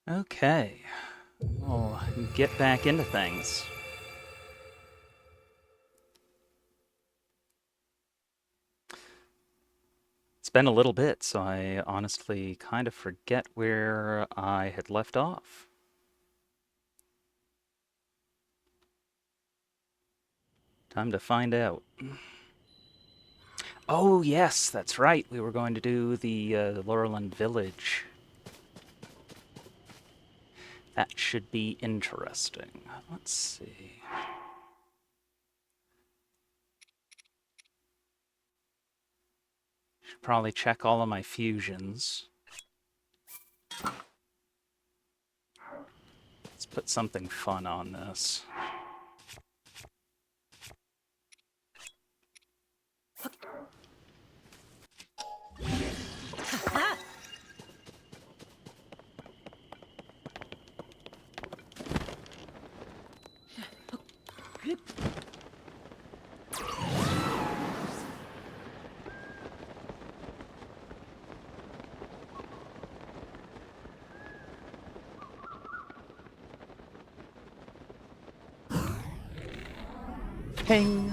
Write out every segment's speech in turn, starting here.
Okay, we'll get back into things. It's been a little bit, so I honestly kind of forget where I had left off. Time to find out. Oh, yes, that's right. We were going to do the Laurelland Village. That should be interesting. Let's see. Should probably check all of my fusions. Let's put something fun on this. Ping!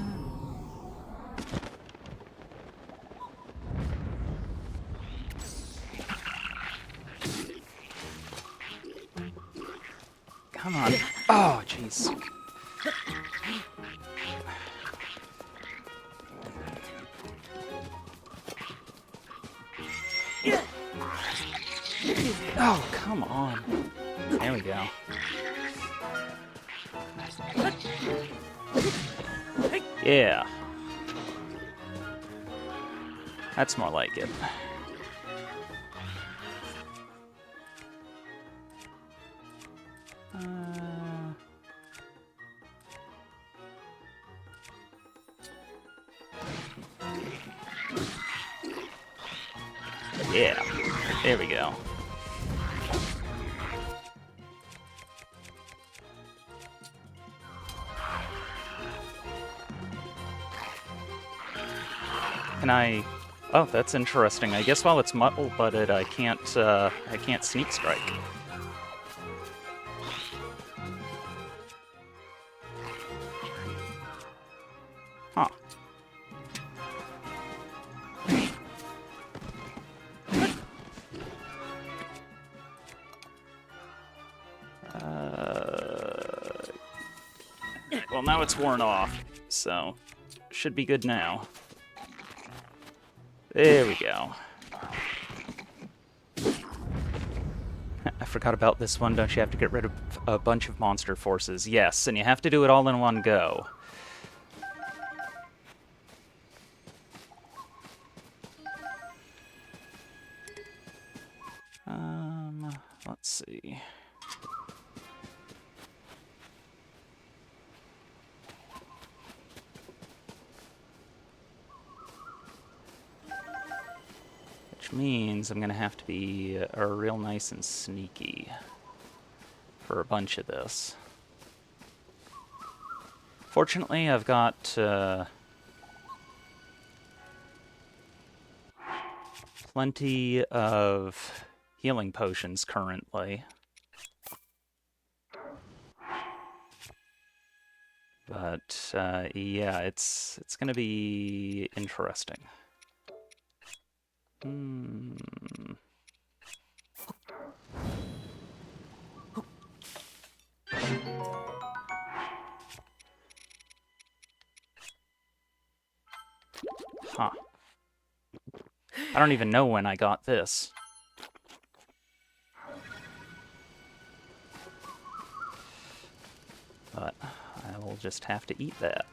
Come on. Oh, jeez. Oh, come on. There we go. Yeah. That's more like it. Uh, yeah. There we go. Can I... Oh, that's interesting. I guess while it's muddle-butted, I can't sneak strike. Huh. Well, now it's worn off, so should be good now. There we go. I forgot about this one. Don't you have to get rid of a bunch of monster forces? Yes, and you have to do it all in one go. Let's see. Which means I'm gonna have to be real nice and sneaky for a bunch of this. Fortunately, I've got plenty of healing potions currently. But yeah, it's gonna be interesting. Huh. I don't even know when I got this. But I will just have to eat that.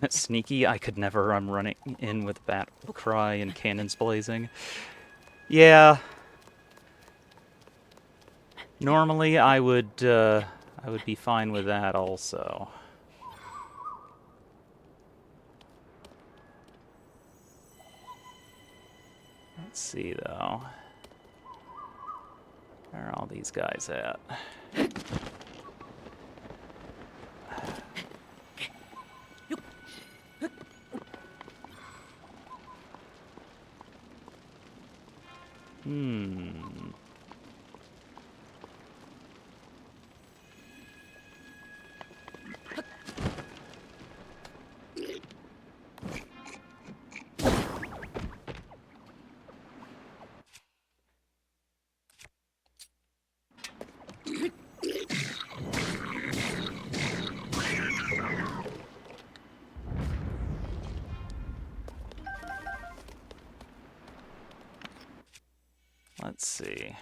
Sneaky, I could never. I'm running in with battle cry and cannons blazing. Yeah. Normally, I would be fine with that also. Let's see though. Where are all these guys at? Let's see.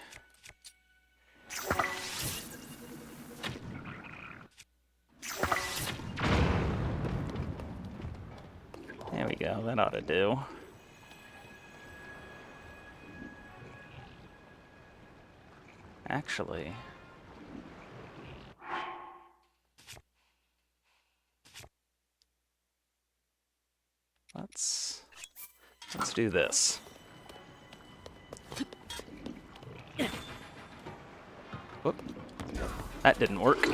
There we go, that ought to do. Actually... Let's do this. Whoop. That didn't work.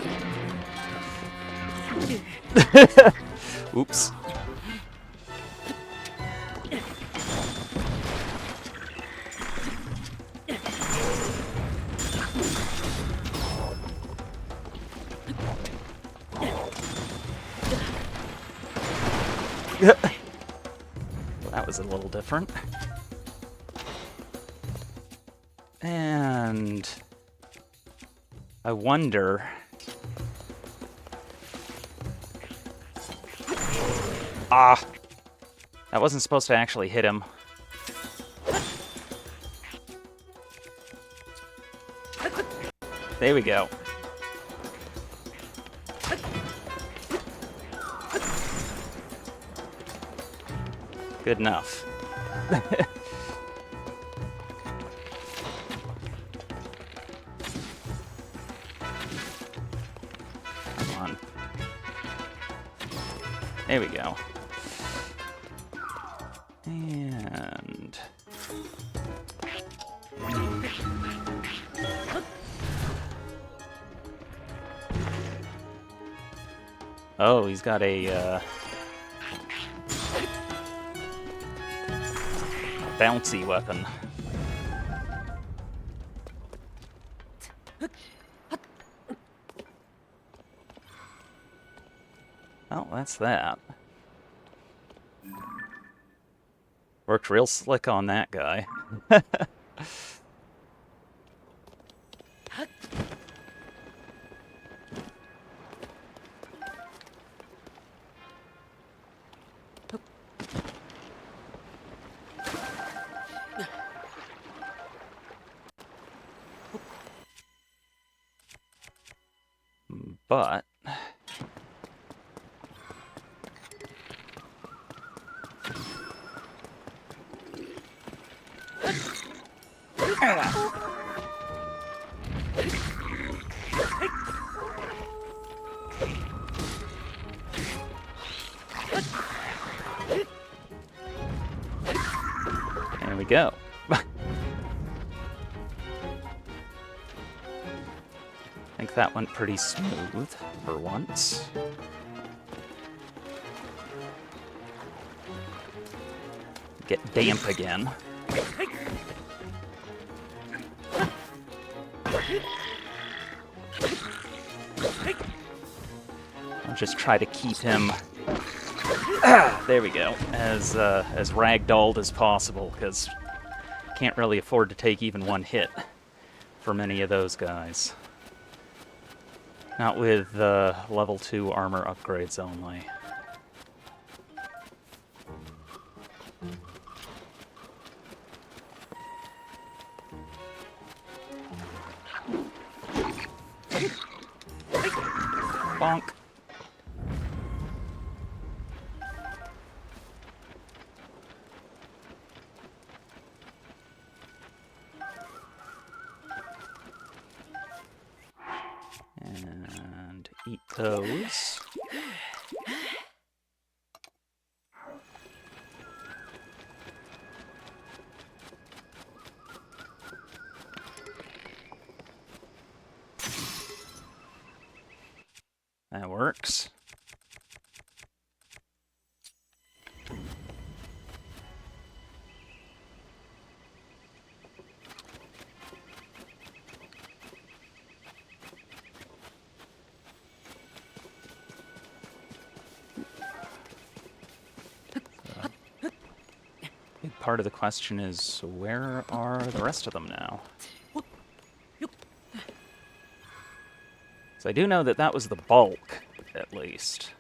Oops. That was a little different. And I wonder... Ah! That wasn't supposed to actually hit him. There we go. Good enough. Come on. There we go. And... Oh, he's got a bouncy weapon. Oh, that's that. Worked real slick on that guy. But... There we go. I think that went pretty smooth for once. Get damp again. I'll just try to keep him, there we go, as ragdolled as possible, because can't really afford to take even one hit from any of those guys. Not with level 2 armor upgrades only. Bonk. And eat those. That works. Big part of the question is, where are the rest of them now? So I do know that that was the bulk, at least.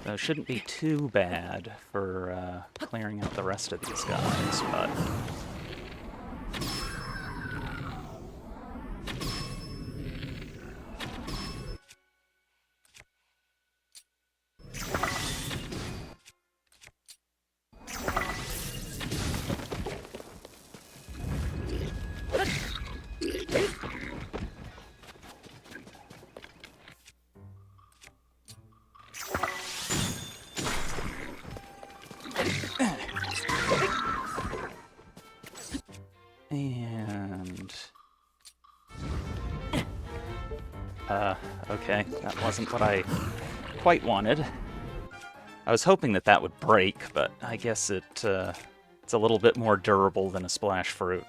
So it shouldn't be too bad for clearing out the rest of these guys, but... And... okay, that wasn't what I quite wanted. I was hoping that that would break, but I guess it's a little bit more durable than a splash fruit.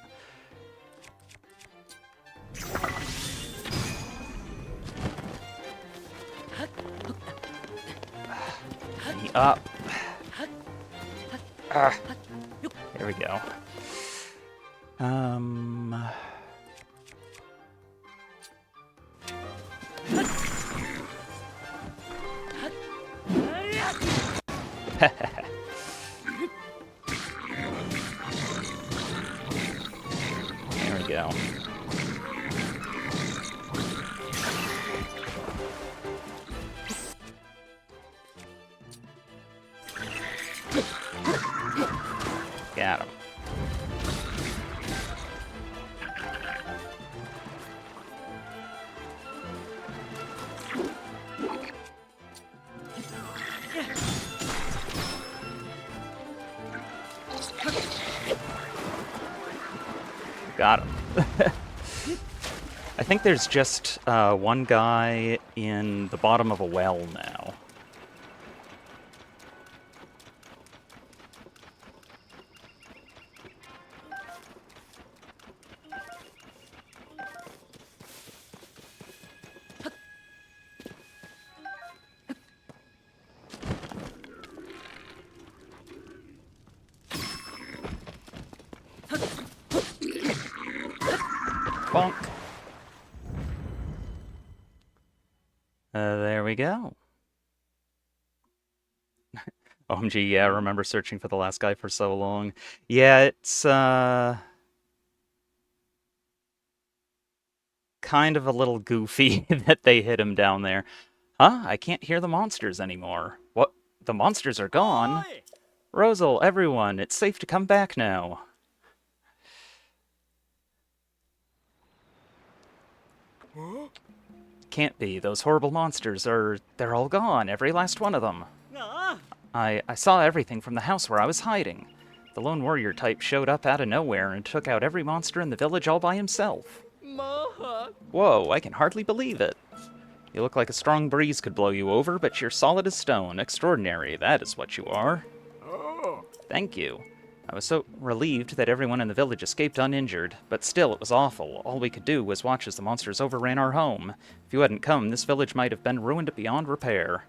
Me up. There we go. There we go. Got him. Got him. I think there's just one guy in the bottom of a well now. Bonk. There we go. OMG, yeah, I remember searching for the last guy for so long. Yeah, it's kind of a little goofy that they hit him down there. Huh? I can't hear the monsters anymore. What? The monsters are gone? Oi! Rosal, everyone, it's safe to come back now. Can't be. Those horrible monsters they're all gone, every last one of them. Ah, I saw everything from the house where I was hiding. The lone warrior type showed up out of nowhere and took out every monster in the village all by himself. Maha. Whoa, I can hardly believe it. You look like a strong breeze could blow you over, but you're solid as stone. Extraordinary, that is what you are. Oh. Thank you. I was so relieved that everyone in the village escaped uninjured, but still it was awful. All we could do was watch as the monsters overran our home. If you hadn't come, this village might have been ruined beyond repair.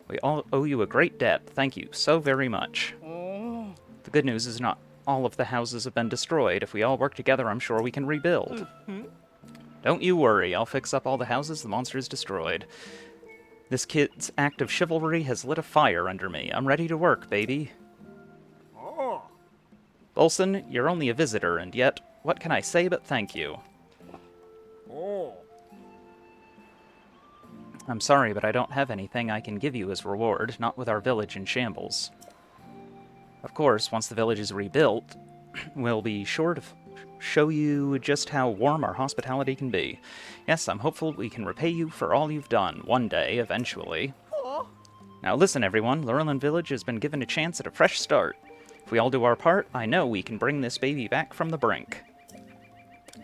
We all owe you a great debt. Thank you so very much. Oh. The good news is not all of the houses have been destroyed. If we all work together, I'm sure we can rebuild. Don't you worry. I'll fix up all the houses the monsters destroyed. This kid's act of chivalry has lit a fire under me. I'm ready to work, baby. Oh. Bolson, you're only a visitor, and yet, what can I say but thank you? Oh. I'm sorry, but I don't have anything I can give you as reward, not with our village in shambles. Of course, once the village is rebuilt, we'll be sure to show you just how warm our hospitality can be. Yes, I'm hopeful we can repay you for all you've done, one day, eventually. Oh. Now listen, everyone, Lurelin Village has been given a chance at a fresh start. If we all do our part, I know we can bring this baby back from the brink.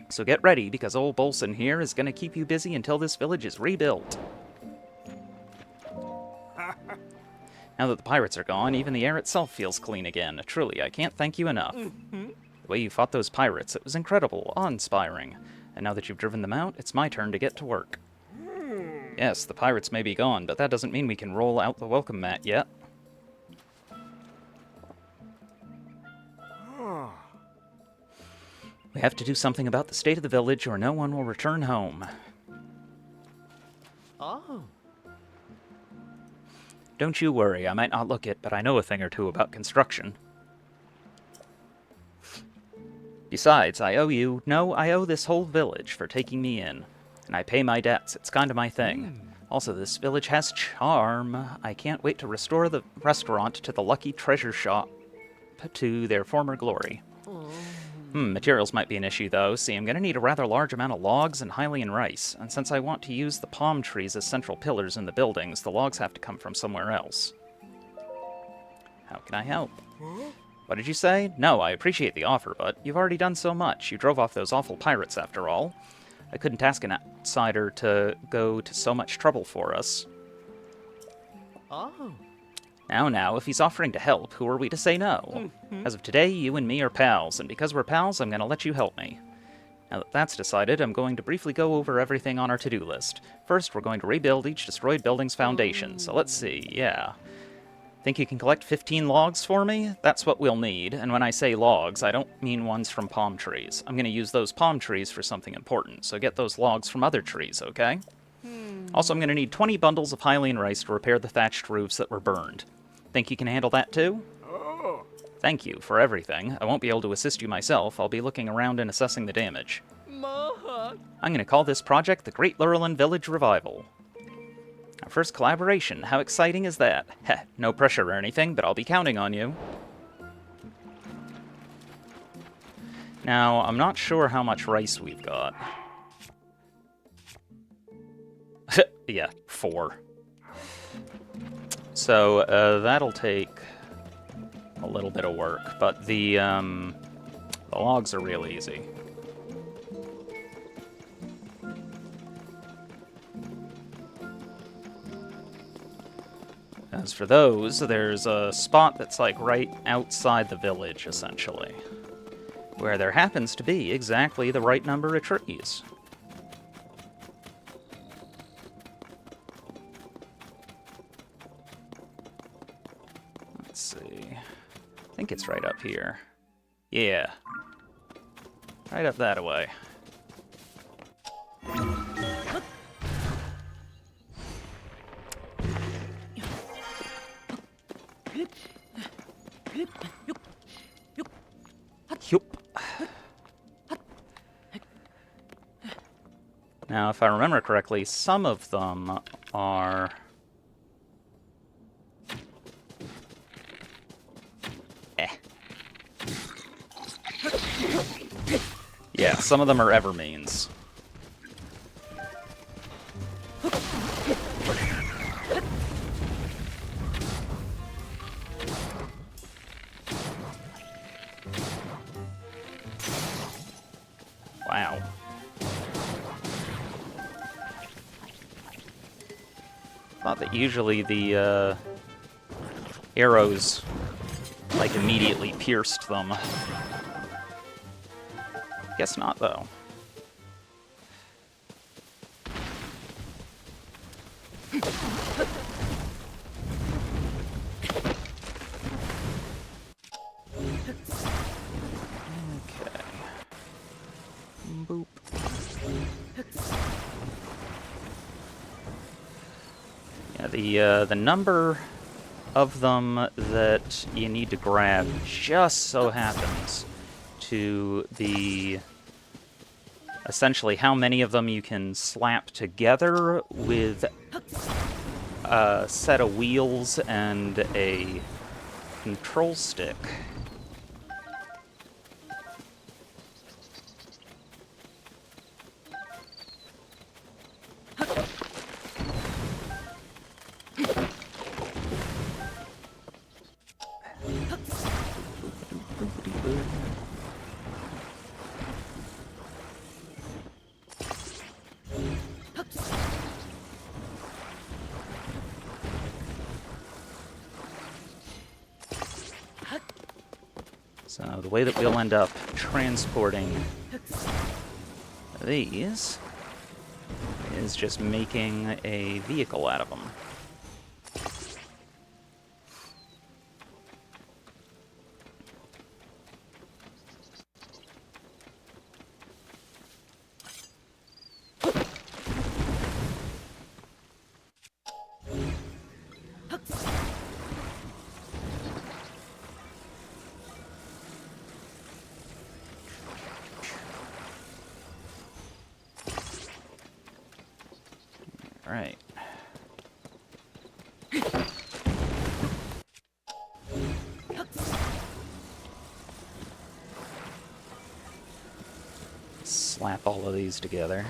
So get ready, because old Bolson here is going to keep you busy until this village is rebuilt. Now that the pirates are gone, even the air itself feels clean again. Truly, I can't thank you enough. The way you fought those pirates, it was incredible, awe-inspiring. And now that you've driven them out, it's my turn to get to work. Yes, the pirates may be gone, but that doesn't mean we can roll out the welcome mat yet. We have to do something about the state of the village, or no one will return home. Oh. Don't you worry, I might not look it, but I know a thing or two about construction. Besides, I owe this whole village for taking me in. And I pay my debts, it's kinda my thing. Also, this village has charm. I can't wait to restore the restaurant to the Lucky Treasure Shop to their former glory. Materials might be an issue, though. See, I'm gonna need a rather large amount of logs and Hylian rice, and since I want to use the palm trees as central pillars in the buildings, the logs have to come from somewhere else. How can I help? What did you say? No, I appreciate the offer, but you've already done so much. You drove off those awful pirates, after all. I couldn't ask an outsider to go to so much trouble for us. Oh. Now, if he's offering to help, who are we to say no? As of today, you and me are pals, and because we're pals, I'm going to let you help me. Now that that's decided, I'm going to briefly go over everything on our to-do list. First, we're going to rebuild each destroyed building's foundation, so let's see, yeah. Think you can collect 15 logs for me? That's what we'll need, and when I say logs, I don't mean ones from palm trees. I'm going to use those palm trees for something important, so get those logs from other trees, okay? Also, I'm going to need 20 bundles of Hylian rice to repair the thatched roofs that were burned. Think you can handle that too? Oh. Thank you for everything. I won't be able to assist you myself. I'll be looking around and assessing the damage. Maha. I'm going to call this project the Great Lurelin Village Revival. Our first collaboration. How exciting is that? Heh, no pressure or anything, but I'll be counting on you. Now, I'm not sure how much rice we've got. Yeah, 4. So, that'll take a little bit of work, but the logs are real easy. As for those, there's a spot that's like right outside the village, essentially, where there happens to be exactly the right number of trees. Let's see. I think it's right up here. Yeah. Right up that way. Yup. Now, if I remember correctly, some of them are... Yeah, some of them are evermeans. Wow. Thought that usually the arrows, like, immediately pierced them. Guess not, though. Okay. Boop. Yeah, the number of them that you need to grab just so happens to be essentially how many of them you can slap together with a set of wheels and a control stick. So the way that we'll end up transporting these is just making a vehicle out of them. Alright. Slap all of these together.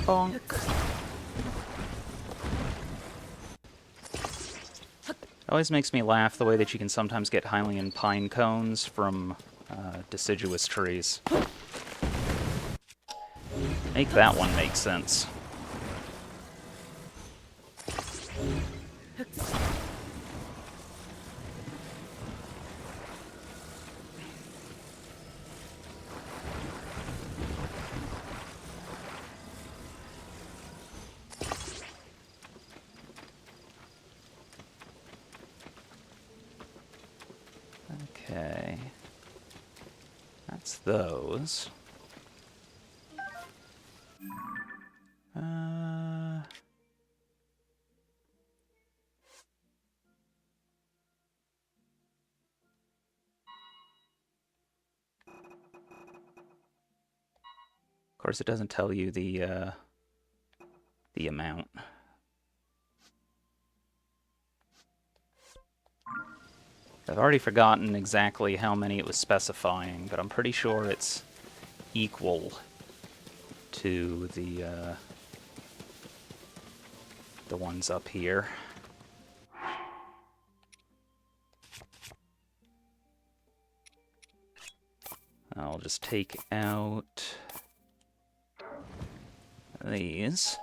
Bonk. Always makes me laugh the way that you can sometimes get Hylian pine cones from deciduous trees. Make that one make sense. Okay. That's those. Of course, it doesn't tell you the amount. I've already forgotten exactly how many it was specifying, but I'm pretty sure it's equal to the ones up here. I'll just take out these.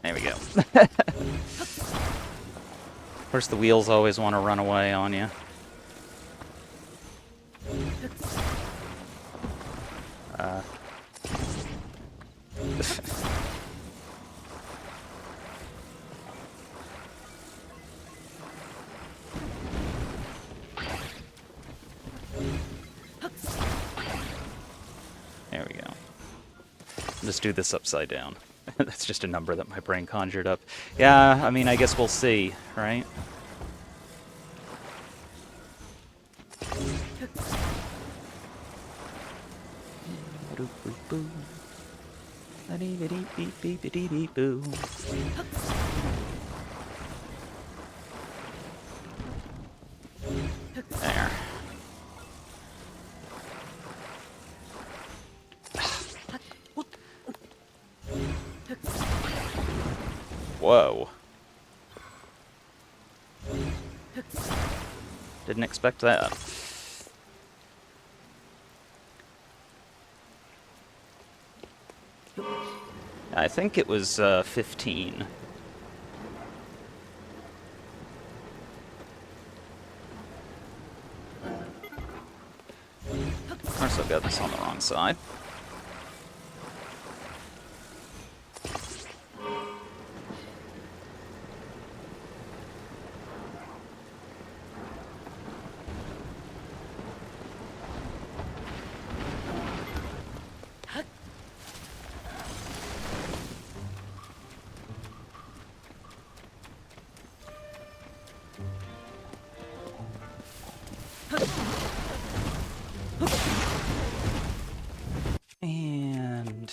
There we go. Of course, the wheels always want to run away on you. There we go. Just do this upside down. That's just a number that my brain conjured up. Yeah, I mean, I guess we'll see, right? There. Whoa. Didn't expect that. I think it was 15. Of course, I've got this on the wrong side. And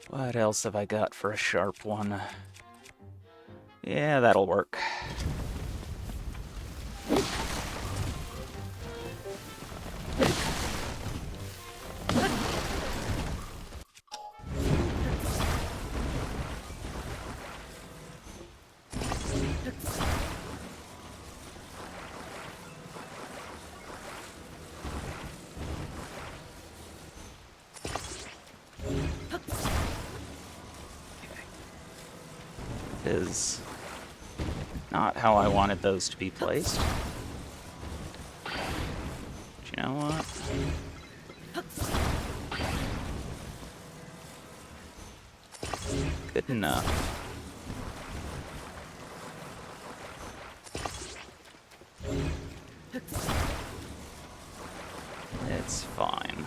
what else have I got for a sharp one? Yeah, that'll work. is not how I wanted those to be placed. But you know what? Good enough. It's fine.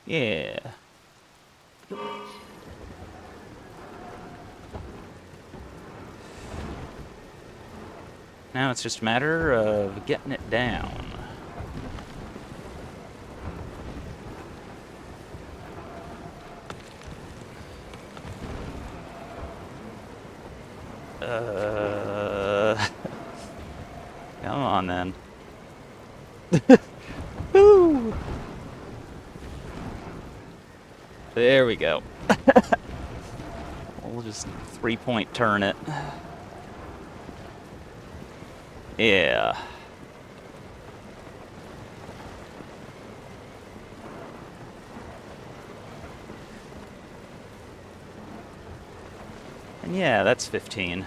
Yeah. Now it's just a matter of getting it down. Come on then. Woo! There we go. We'll just 3-point turn it. Yeah. And yeah, that's 15.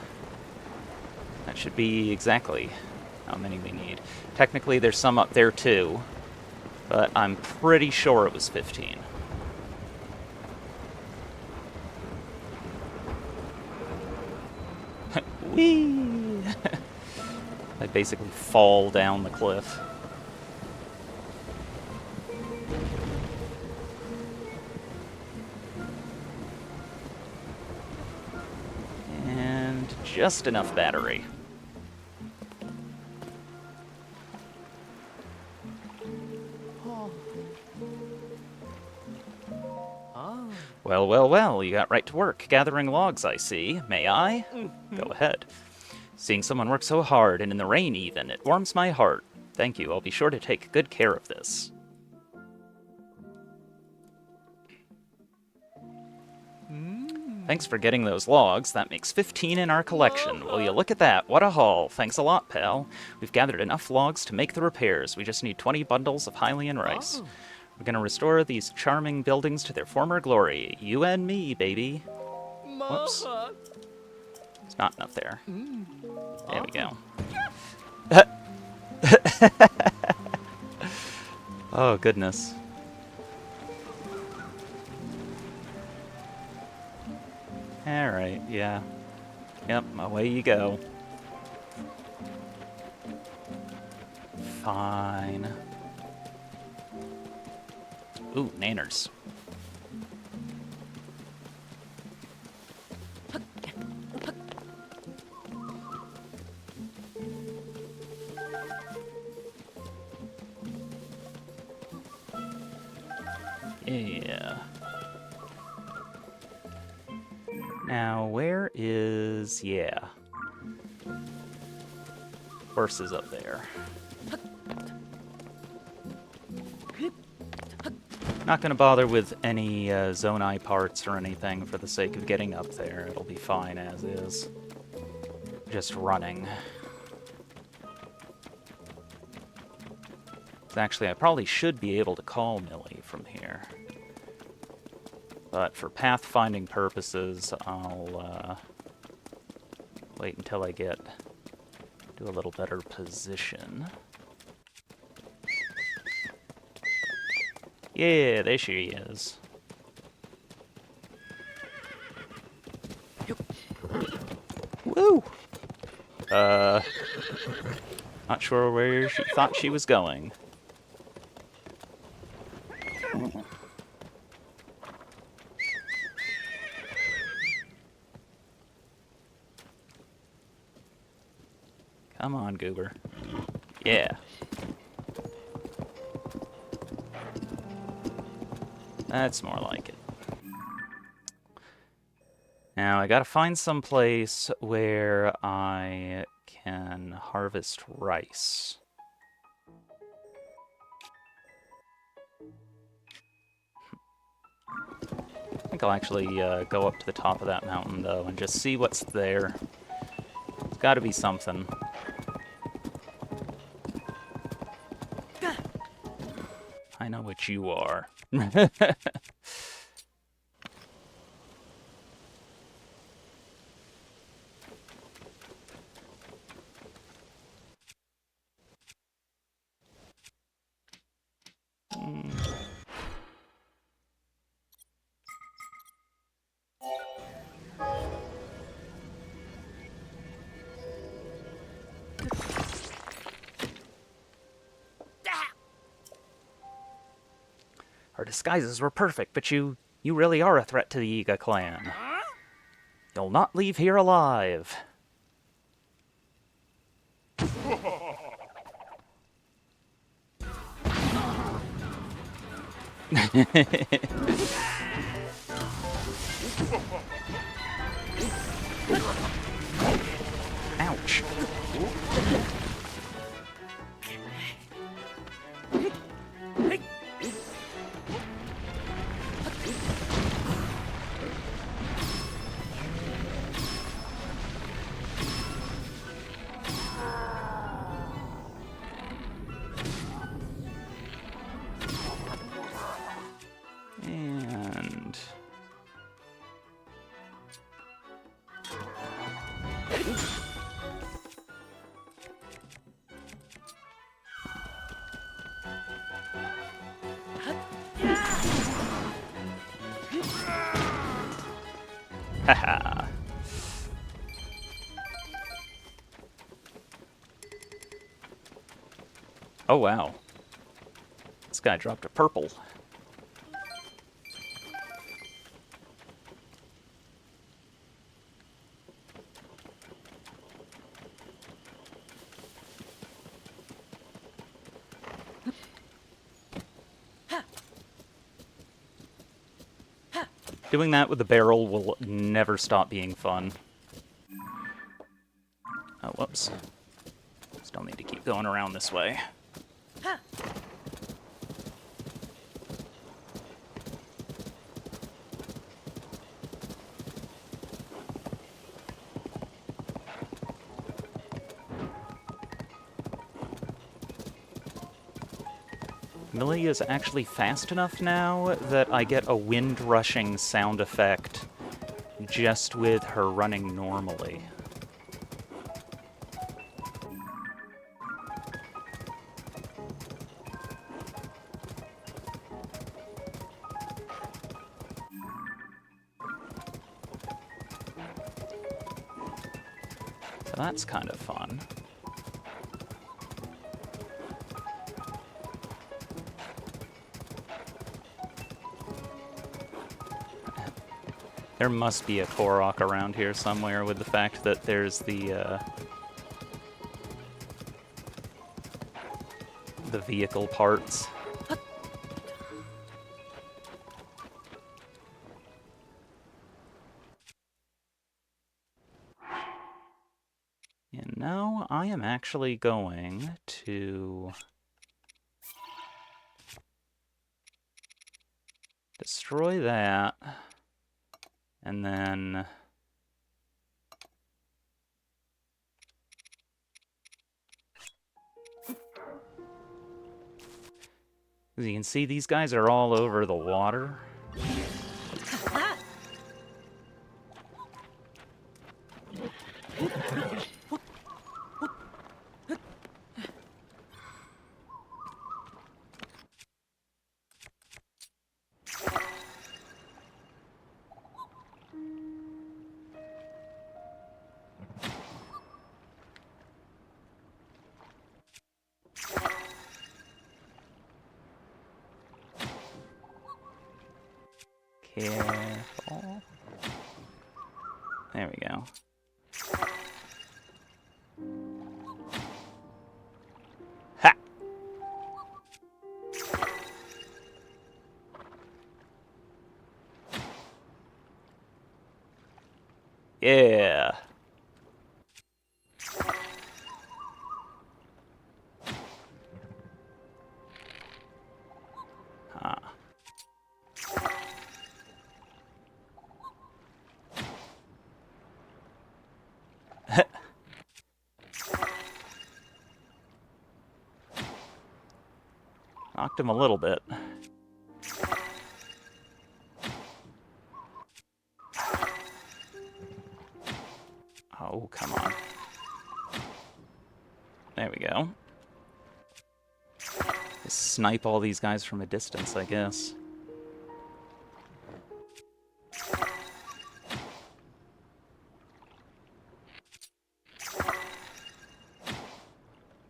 That should be exactly how many we need. Technically, there's some up there too, but I'm pretty sure it was 15. Whee! I basically fall down the cliff. And just enough battery. Well, well, well, you got right to work gathering logs, I see. May I? Go ahead. Seeing someone work so hard, and in the rain even, it warms my heart. Thank you, I'll be sure to take good care of this. Thanks for getting those logs. That makes 15 in our collection. Will you look at that? What a haul. Thanks a lot, pal. We've gathered enough logs to make the repairs. We just need 20 bundles of Hylian rice. We're gonna restore these charming buildings to their former glory. You and me, baby. Whoops. There's not enough there. There we go. Oh, goodness. Alright, yeah. Yep, away you go. Fine. Ooh, nanners. Yeah. Now, where is... yeah. Horse is up there. Not gonna bother with any Zonai parts or anything for the sake of getting up there. It'll be fine as is. Just running. Actually, I probably should be able to call Millie from here. But for pathfinding purposes, I'll wait until I get to a little better position. Yeah, there she is. Woo! Not sure where she thought she was going. Come on, Goober. Yeah. That's more like it. Now, I gotta find some place where I can harvest rice. think I'll actually go up to the top of that mountain, though, and just see what's there. There's gotta be something. I know what you are. Our disguises were perfect, but you really are a threat to the Iga clan. You'll not leave here alive. Ouch. And... haha. Oh wow. This guy dropped a purple. Doing that with the barrel will never stop being fun. Oh, whoops. Still need to keep going around this way. Millie is actually fast enough now that I get a wind rushing sound effect just with her running normally. So that's kind of fun. There must be a Korok around here somewhere with the fact that there's the vehicle parts. And now I am actually going to destroy that, and then as you can see, these guys are all over the water. Careful. There we go. Ha! Yeah. Ah. cooked him a little bit. Oh, come on. There we go. Just snipe all these guys from a distance, I guess.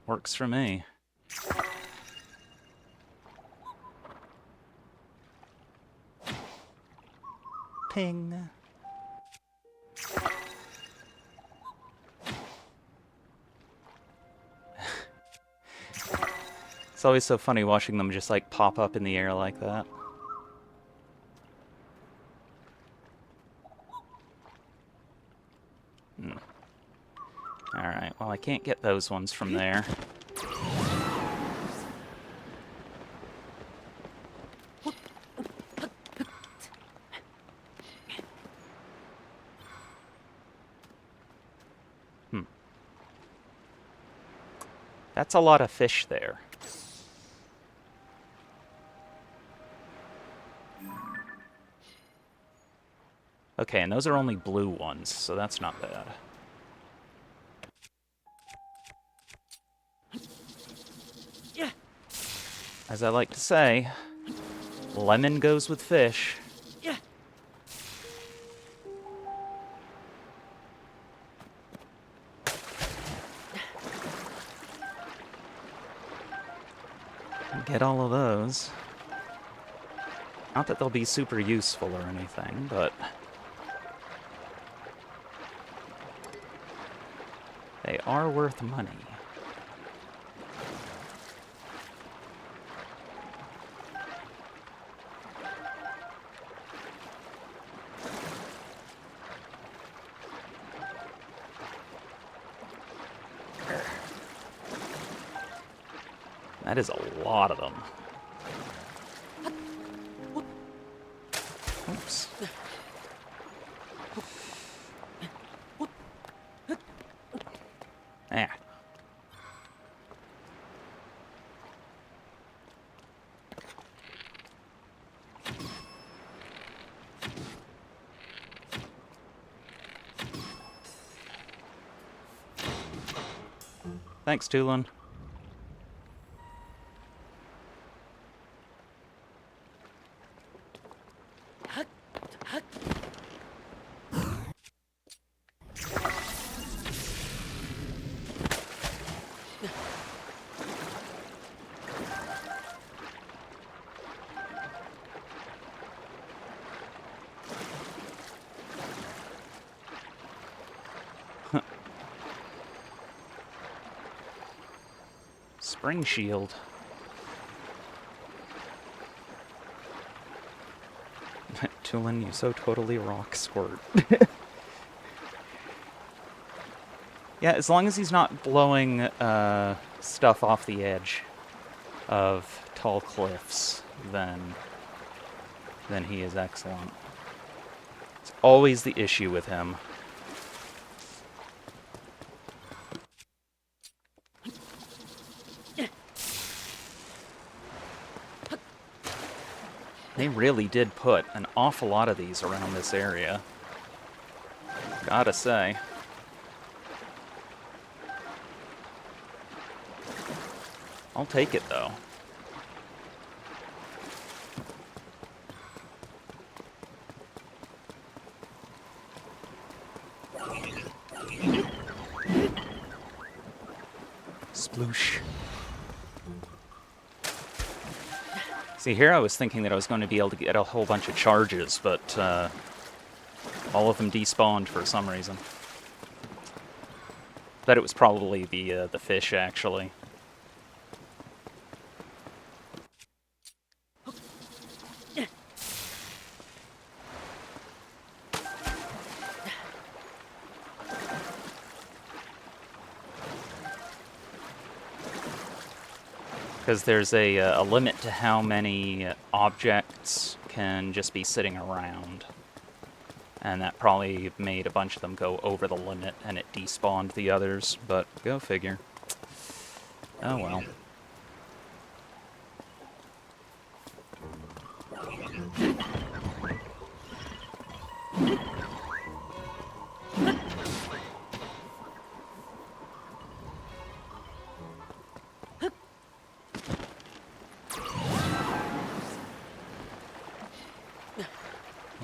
Works for me. Ping. It's always so funny watching them just like pop up in the air like that. Alright, well I can't get those ones from there. That's a lot of fish there. Okay, and those are only blue ones, so that's not bad. As I like to say, lemon goes with fish. Get all of those. Not that they'll be super useful or anything, but they are worth money. That is a lot of them. Oops. Ah. Thanks, Tulin. Spring shield. Tulin, you so totally rock Squirt. Yeah, as long as he's not blowing stuff off the edge of tall cliffs, then he is excellent. It's always the issue with him. They really did put an awful lot of these around this area. Gotta say. I'll take it, though. Sploosh. See, here I was thinking that I was going to be able to get a whole bunch of charges, but all of them despawned for some reason. Bet it was probably the fish, actually. Because there's a limit to how many objects can just be sitting around. And that probably made a bunch of them go over the limit, and it despawned the others, but go figure. Oh well.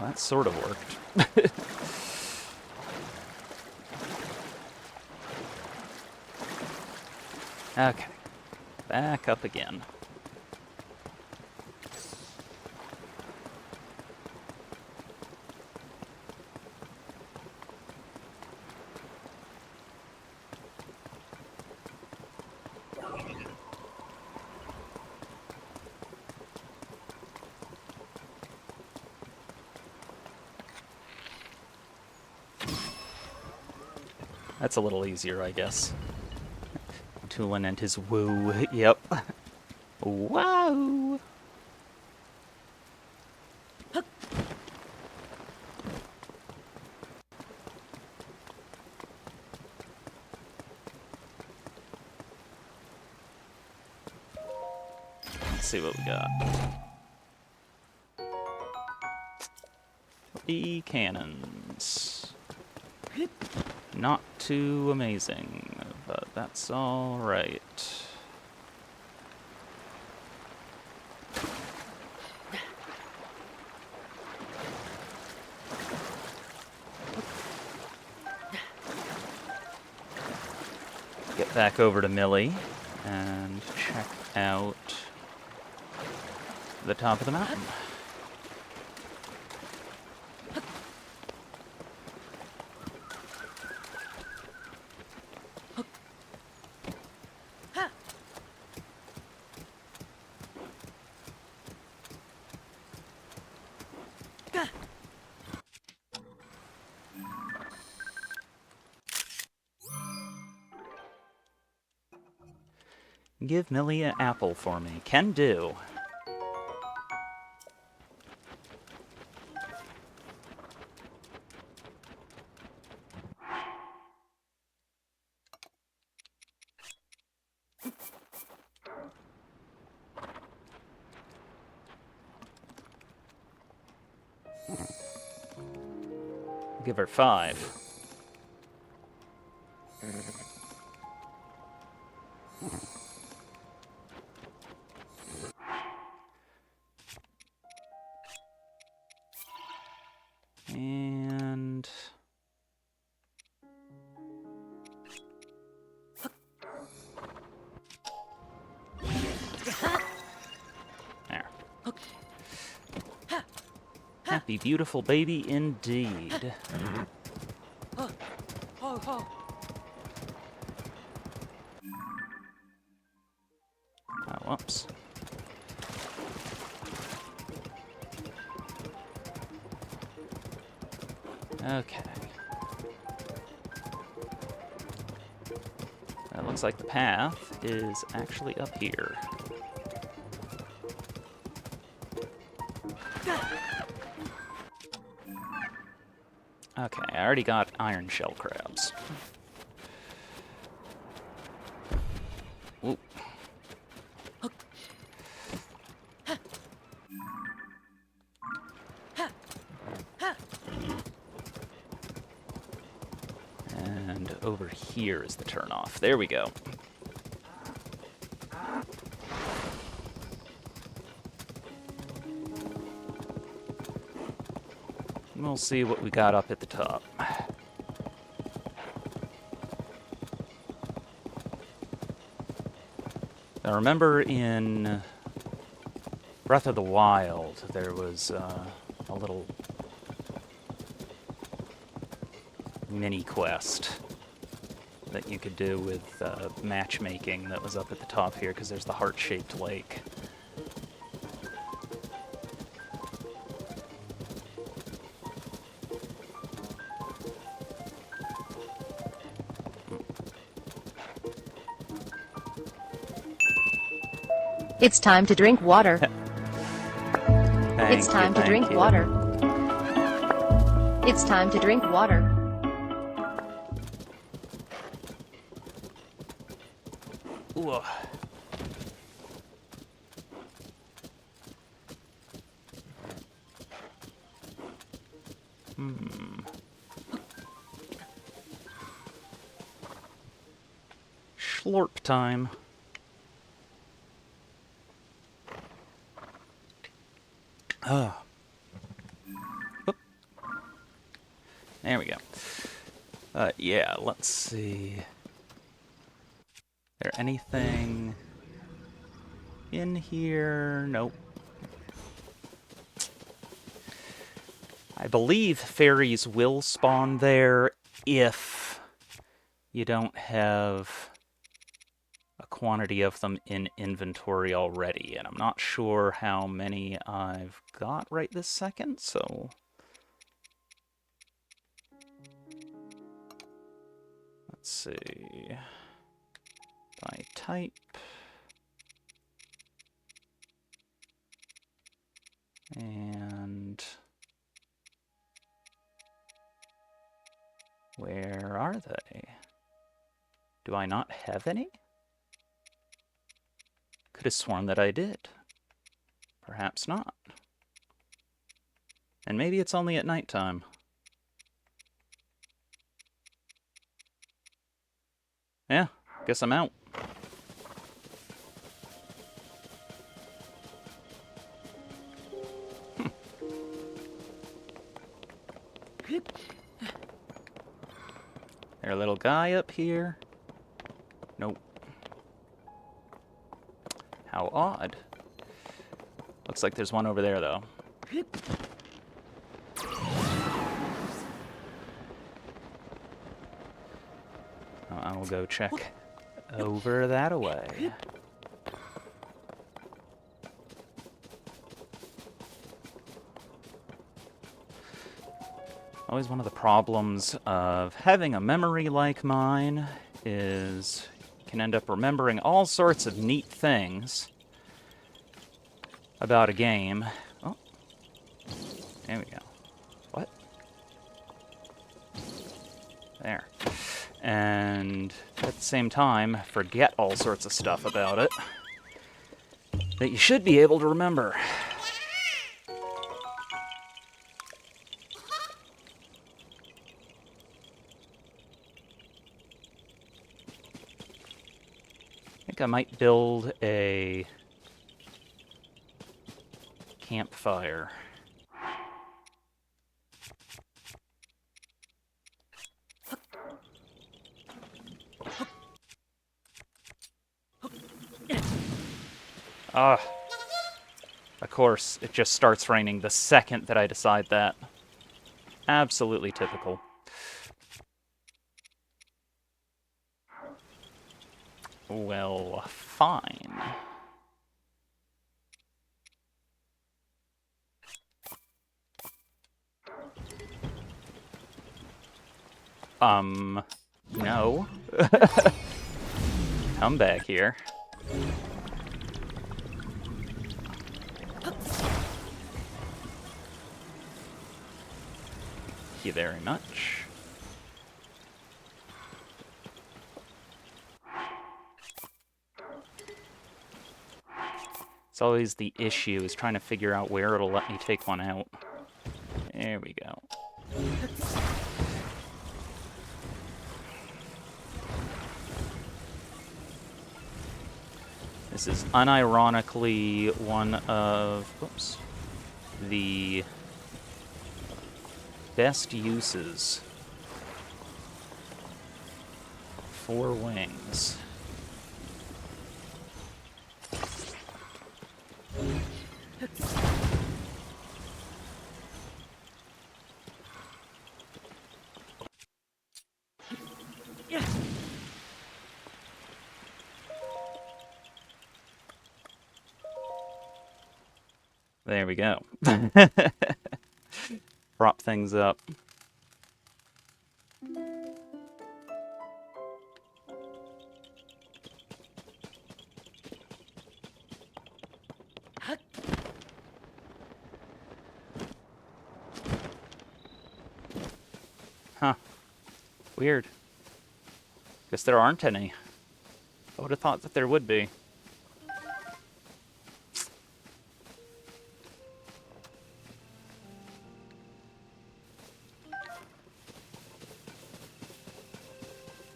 That sort of worked. Okay. Back up again. That's a little easier, I guess. Tulin and his woo. Yep. Wow. Let's see what we got. 3 cannons. Not too amazing, but that's all right. Get back over to Millie and check out the top of the mountain. Give Millie an apple for me. Can do. Give her 5. And... there. Happy, beautiful baby indeed. Oh, whoops. Okay. That looks like the path is actually up here. Okay, I already got iron shell crabs. Ooh. And over here is the turnoff. There we go. We'll see what we got up at the top. Now remember in Breath of the Wild, there was a little mini quest that you could do with matchmaking that was up at the top here, because there's the heart-shaped lake. It's time to drink water. Thank It's time you, to thank drink you. water. It's time to drink water. Ooh. Schlorp time. Ah. Whoop. There we go. Yeah, let's see. There anything in here? Nope. I believe fairies will spawn there if you don't have a quantity of them in inventory already, and I'm not sure how many I've got right this second, so let's see. By type. And where are they? Do I not have any? Could have sworn that I did. Perhaps not. And maybe it's only at nighttime. Yeah, guess I'm out. There a little guy up here? Nope. How odd. Looks like there's one over there, though. I will go check over that away. Always one of the problems of having a memory like mine is you can end up remembering all sorts of neat things about a game. Oh, there we go. What? There. And at the same time, forget all sorts of stuff about it that you should be able to remember. I think I might build a campfire. Ah, of course, it just starts raining the second that I decide that. Absolutely typical. Well, fine. No. Come back here. Thank you very much. It's always the issue, is trying to figure out where it'll let me take one out. There we go. This is unironically one of, whoops, the best uses for wings. There we go. Prop things up. Huh. Weird. Guess there aren't any. I would have thought that there would be.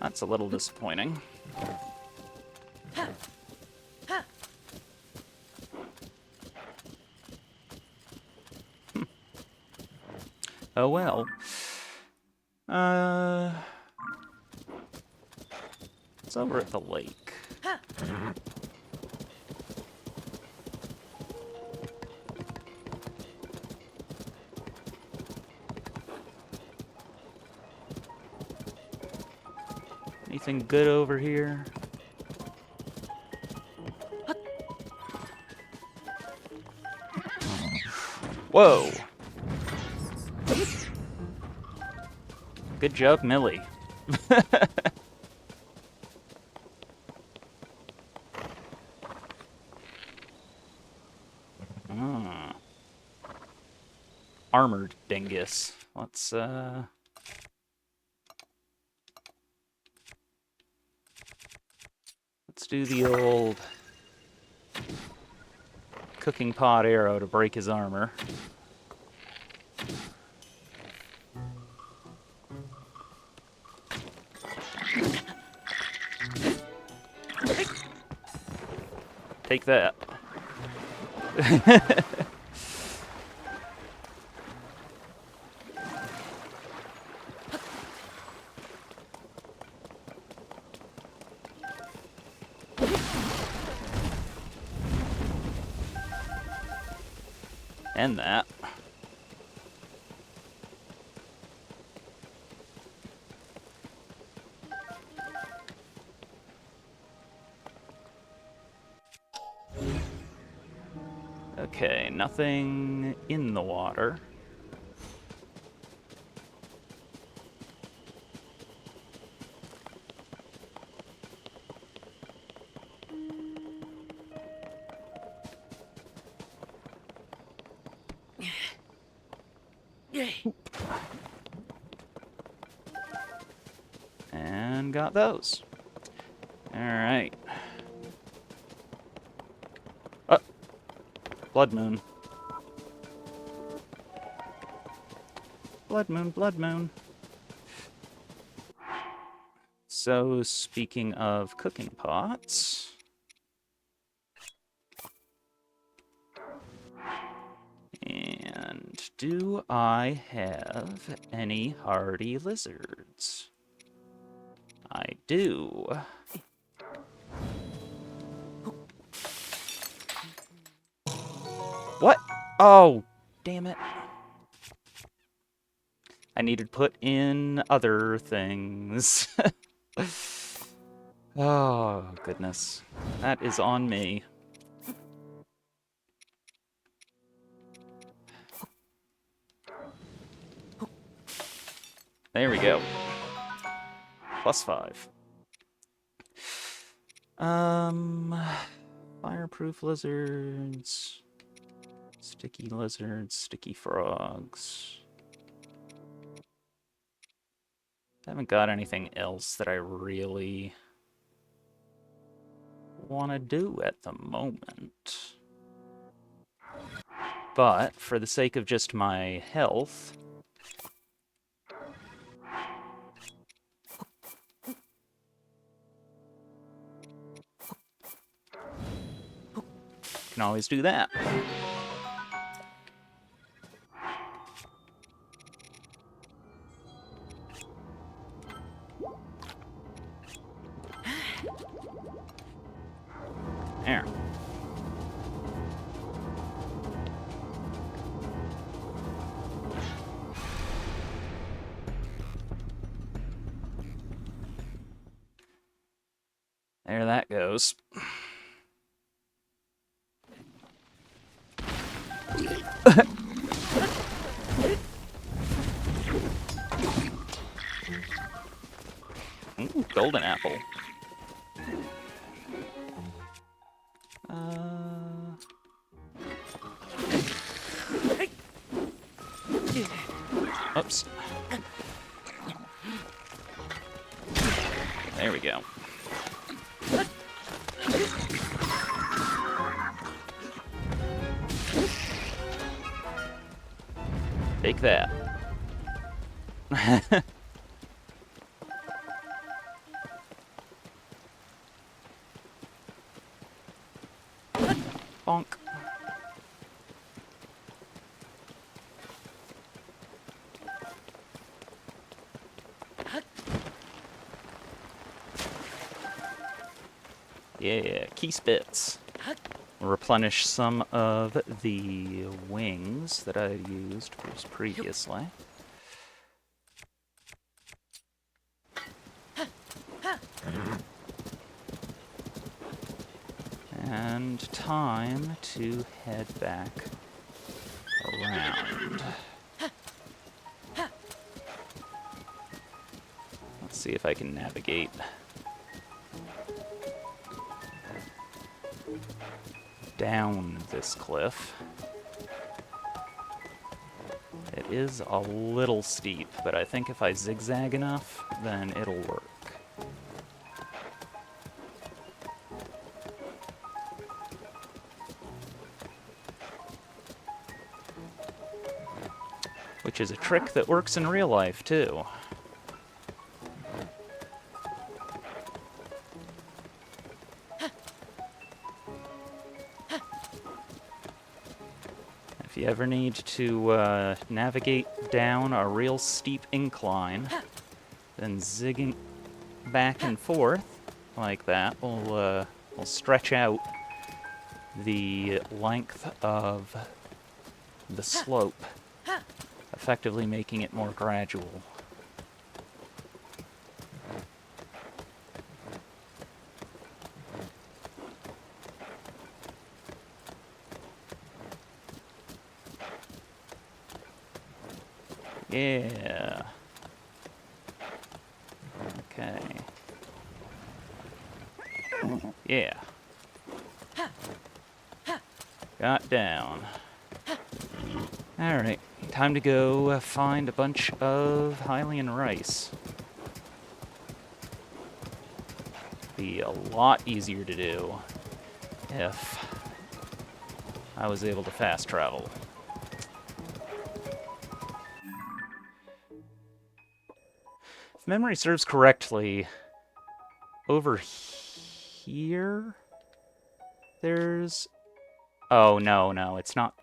That's a little disappointing. Oh well. Uh, it's over at the lake. Anything good over here? Whoa! Good job, Millie. Ah. Armored dingus. Let's do the old cooking pot arrow to break his armor. Take that. And that. Okay, nothing in the water. And got those. Alright. Oh, blood moon. Blood moon, blood moon. So, speaking of cooking pots... And do I have any hardy lizards? I do. What? Oh, damn it. I needed to put in other things. Oh, goodness. That is on me. There we go. +5. Fireproof lizards. Sticky lizards, sticky frogs. Haven't got anything else that I really want to do at the moment. But, for the sake of just my health... can always do that. There. There that goes. Ooh, golden apple. Oops. There we go. Take that. Bonk. Yeah, key spits. Replenish some of the wings that I used previously. And time to head back around. Let's see if I can navigate. Down this cliff. It is a little steep, but I think if I zigzag enough, then it'll work. Which is a trick that works in real life, too. If you ever need to navigate down a real steep incline, then zigging back and forth like that will stretch out the length of the slope, effectively making it more gradual. Yeah. Okay. Yeah. Got down. Alright, time to go find a bunch of Hylian rice. Be a lot easier to do if I was able to fast travel. If memory serves correctly, over here, there's... Oh, no, it's not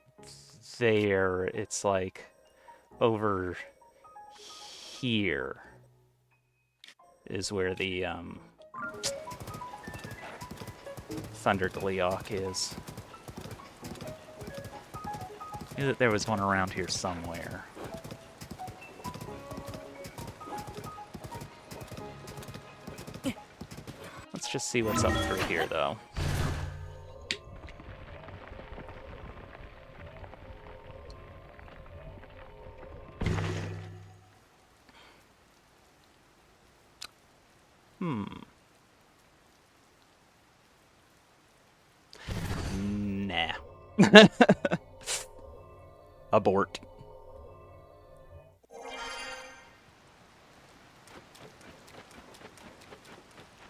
there. It's like over here is where the Thunder Gleeok is. I knew that there was one around here somewhere. Let's just see what's up through here, though. Nah. Abort.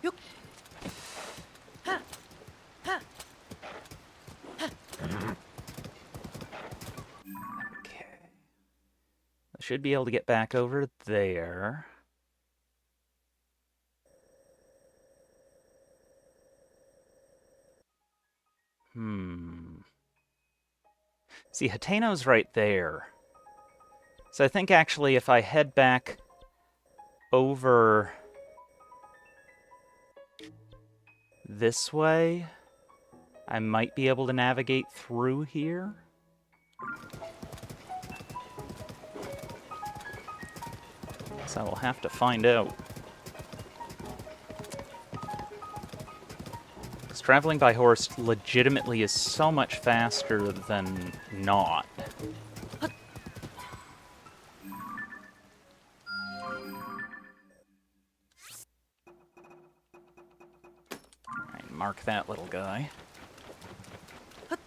Okay. I should be able to get back over there. See, Hateno's right there. So I think actually if I head back over this way, I might be able to navigate through here. So I will have to find out. Because traveling by horse legitimately is so much faster than not. Alright, mark that little guy. But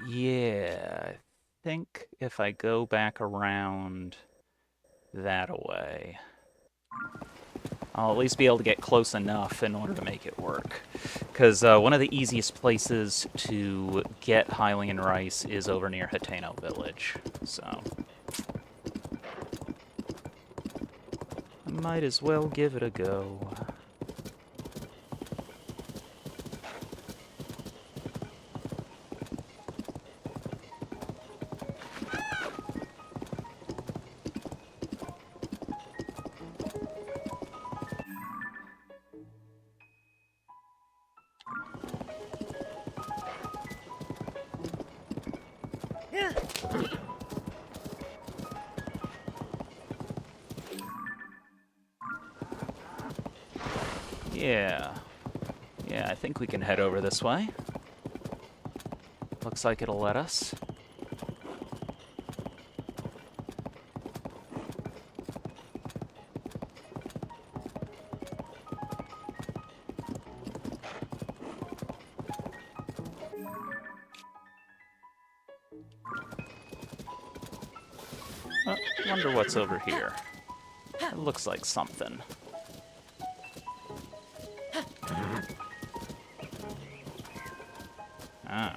yeah, I think if I go back around that way, I'll at least be able to get close enough in order to make it work. Because one of the easiest places to get Hylian rice is over near Hateno village, so I might as well give it a go. Yeah. Yeah, I think we can head over this way. Looks like it'll let us. Wonder what's over here. It looks like something. Ah.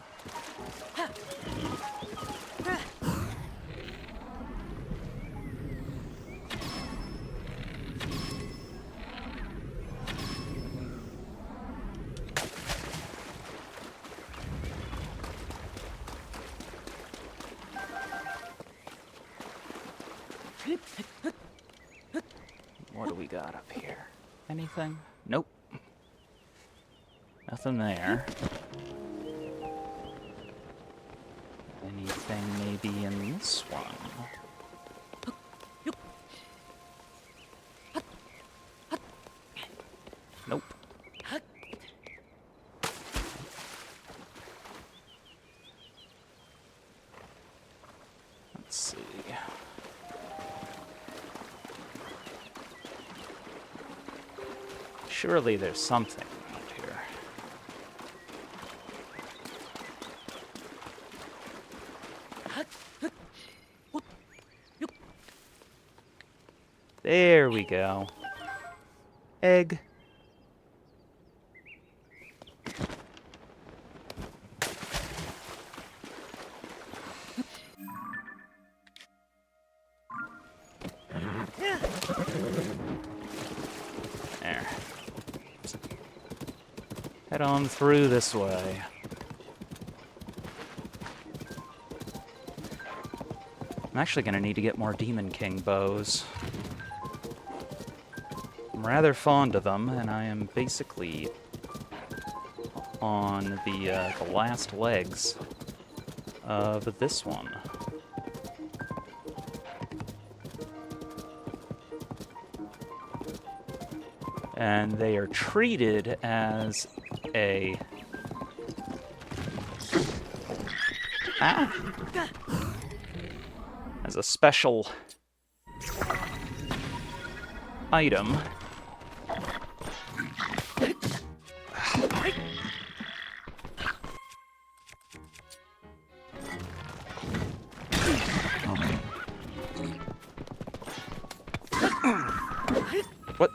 What do we got up here? Anything? Nope. Nothing there. Anything maybe in this one? Nope. Let's see. Surely there's something around here. There we go. Egg. There. Head on through this way. I'm actually going to need to get more Demon King bows. I'm rather fond of them, and I am basically on the last legs of this one. And they are treated as a... as a special item. What?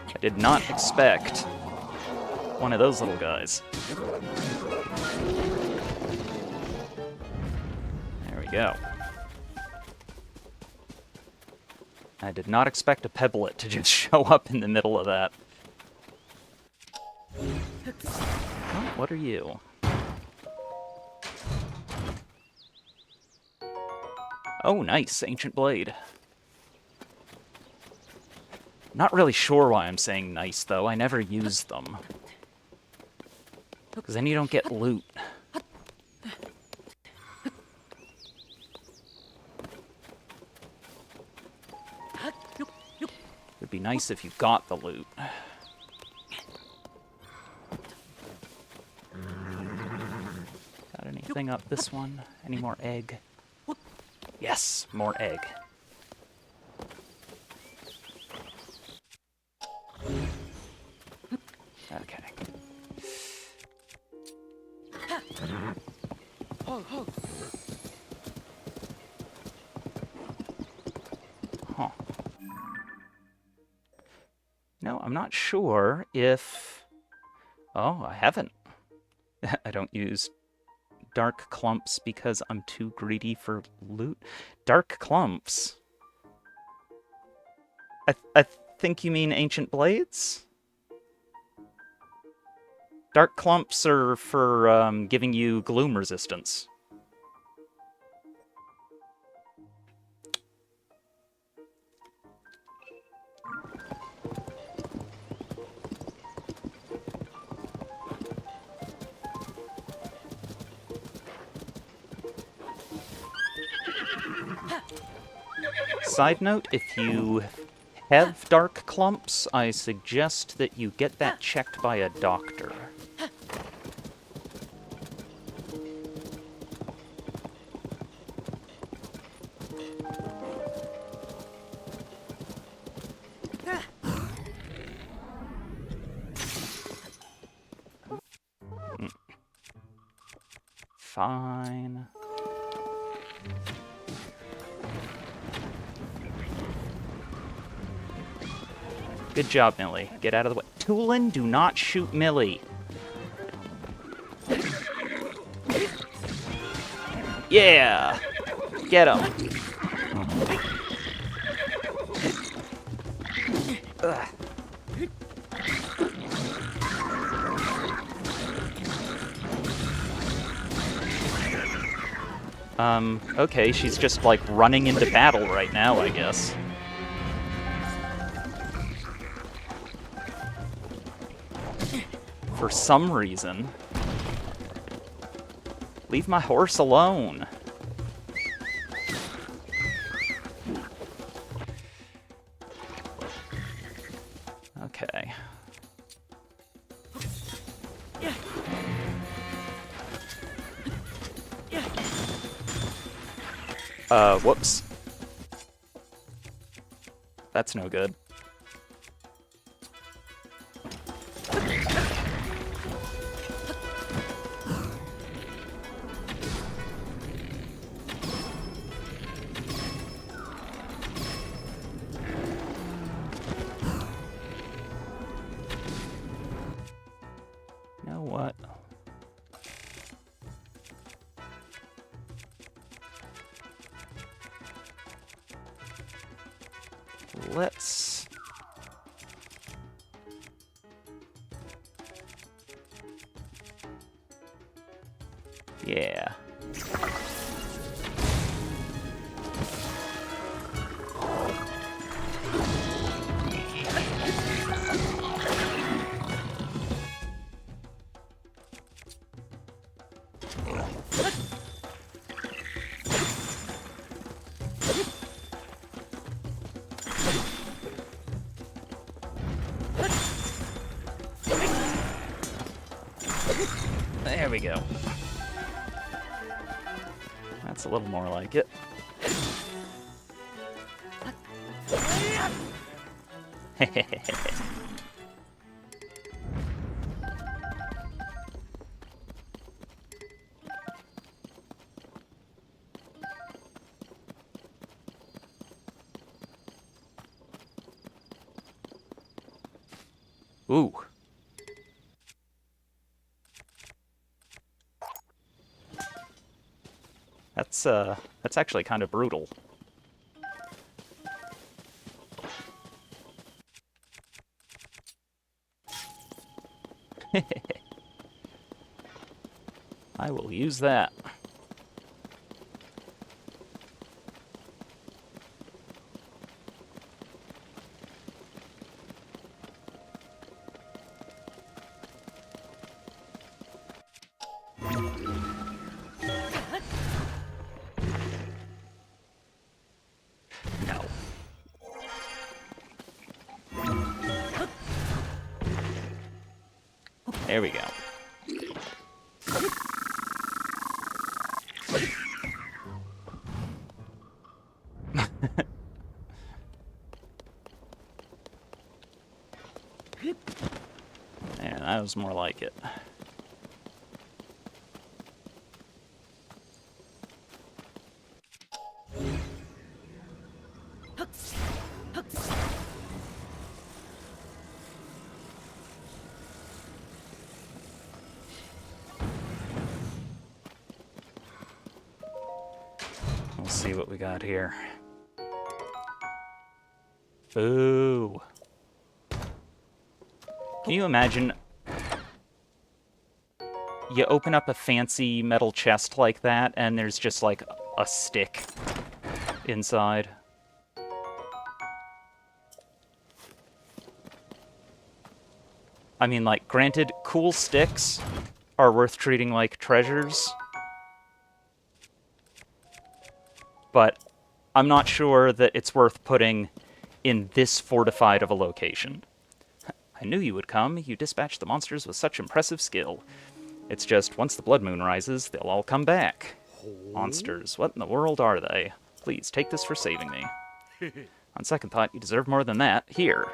I did not expect one of those little guys. There we go. I did not expect a pebblet to just show up in the middle of that. Oh, what are you? Oh, nice. Ancient Blade. Not really sure why I'm saying nice, though. I never use them. Because then you don't get loot. It'd be nice if you got the loot. Got anything up this one? Any more egg? Yes, more egg. Okay. Huh. No, I'm not sure if... Oh, I haven't. I don't use dark clumps because I'm too greedy for loot. Dark clumps? I think you mean ancient blades? Dark clumps are for giving you gloom resistance. Side note, if you have dark clumps, I suggest that you get that checked by a doctor. Fine. Good job, Millie. Get out of the way. Tulin, do not shoot Millie. Yeah! Get him. Ugh. Okay, she's just, like, running into battle right now, I guess. For some reason. Leave my horse alone. Okay. Whoops. That's no good. You know what? Let's... Yeah. There we go. That's a little more like it. Ooh. That's actually kind of brutal. I will use that. No. There we go. Yeah, that was more like it. We'll see what we got here. Boo. Can you imagine? You open up a fancy metal chest like that, and there's just like a stick inside. I mean, like, granted, cool sticks are worth treating like treasures, but I'm not sure that it's worth putting in this fortified of a location. I knew you would come. You dispatched the monsters with such impressive skill. It's just, once the blood moon rises, they'll all come back. Monsters, what in the world are they? Please, take this for saving me. On second thought, you deserve more than that. Here.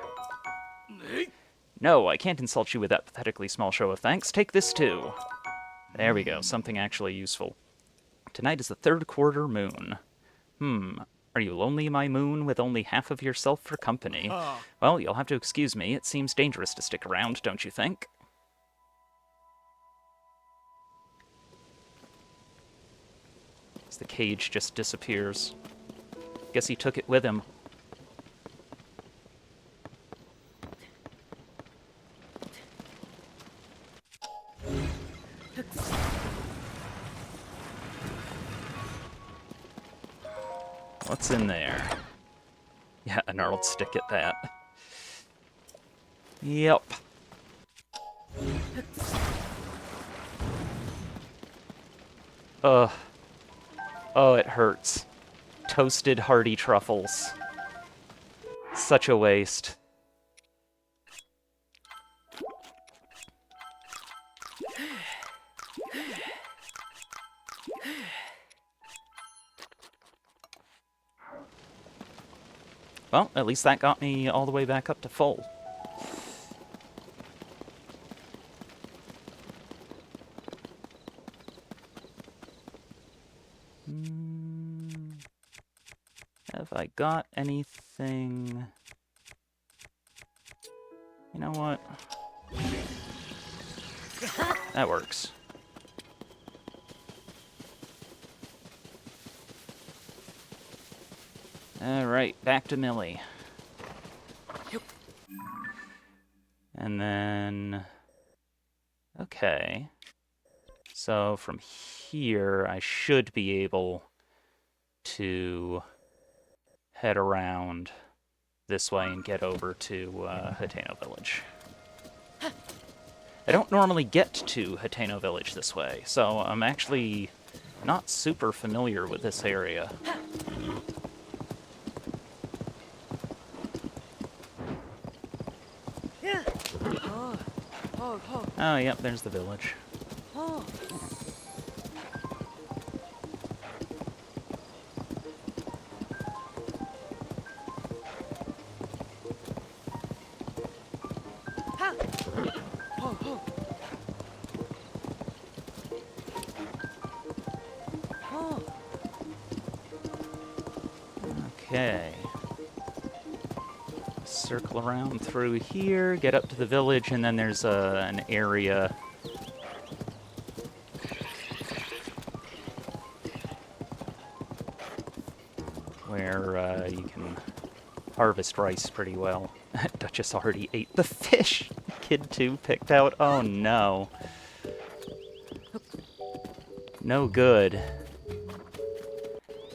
No, I can't insult you with that pathetically small show of thanks. Take this too. There we go, something actually useful. Tonight is the third quarter moon. Are you lonely, my moon, with only half of yourself for company? Well, you'll have to excuse me. It seems dangerous to stick around, don't you think? As the cage just disappears. Guess he took it with him. What's in there? Yeah, a gnarled stick at that. Yep. Ugh. Oh, it hurts. Toasted hearty truffles. Such a waste. Well, at least that got me all the way back up to full. Have I got anything? You know what? That works. Alright, back to Millie. And then... Okay. So from here, I should be able to head around this way and get over to Hateno Village. I don't normally get to Hateno Village this way, so I'm actually not super familiar with this area. Oh, yep, there's the village. Okay. Circle around through here, get up to the village, and then there's an area where you can harvest rice pretty well. Duchess already ate the fish! Kid 2 picked out. Oh no. No good.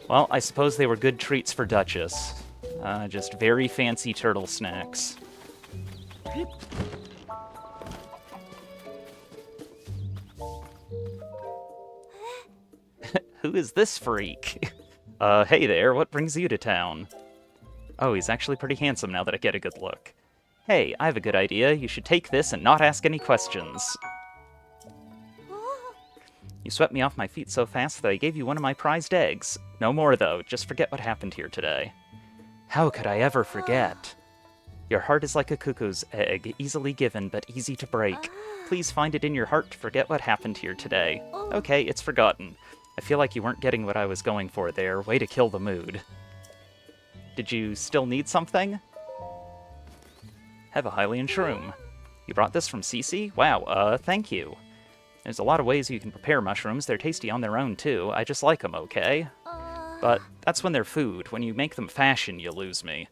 Well, I suppose they were good treats for Duchess. Just very fancy turtle snacks. Who is this freak? Hey there, what brings you to town? Oh, he's actually pretty handsome now that I get a good look. Hey, I have a good idea. You should take this and not ask any questions. You swept me off my feet so fast that I gave you one of my prized eggs. No more, though. Just forget what happened here today. How could I ever forget? Your heart is like a cuckoo's egg, easily given but easy to break. Please find it in your heart to forget what happened here today. Okay, it's forgotten. I feel like you weren't getting what I was going for there. Way to kill the mood. Did you still need something? Have a Hylian shroom. You brought this from Cece? Wow, thank you. There's a lot of ways you can prepare mushrooms. They're tasty on their own, too. I just like them, okay? But that's when they're food. When you make them fashion, you lose me.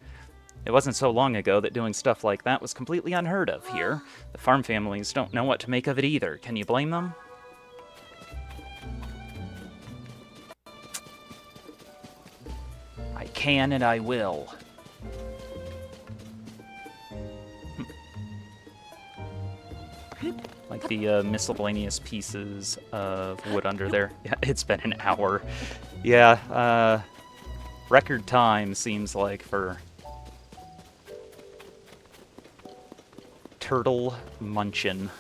It wasn't so long ago that doing stuff like that was completely unheard of here. The farm families don't know what to make of it either. Can you blame them? I can and I will. Like the miscellaneous pieces of wood under there. Yeah, it's been an hour. Yeah, Record time seems like for turtle munchin'.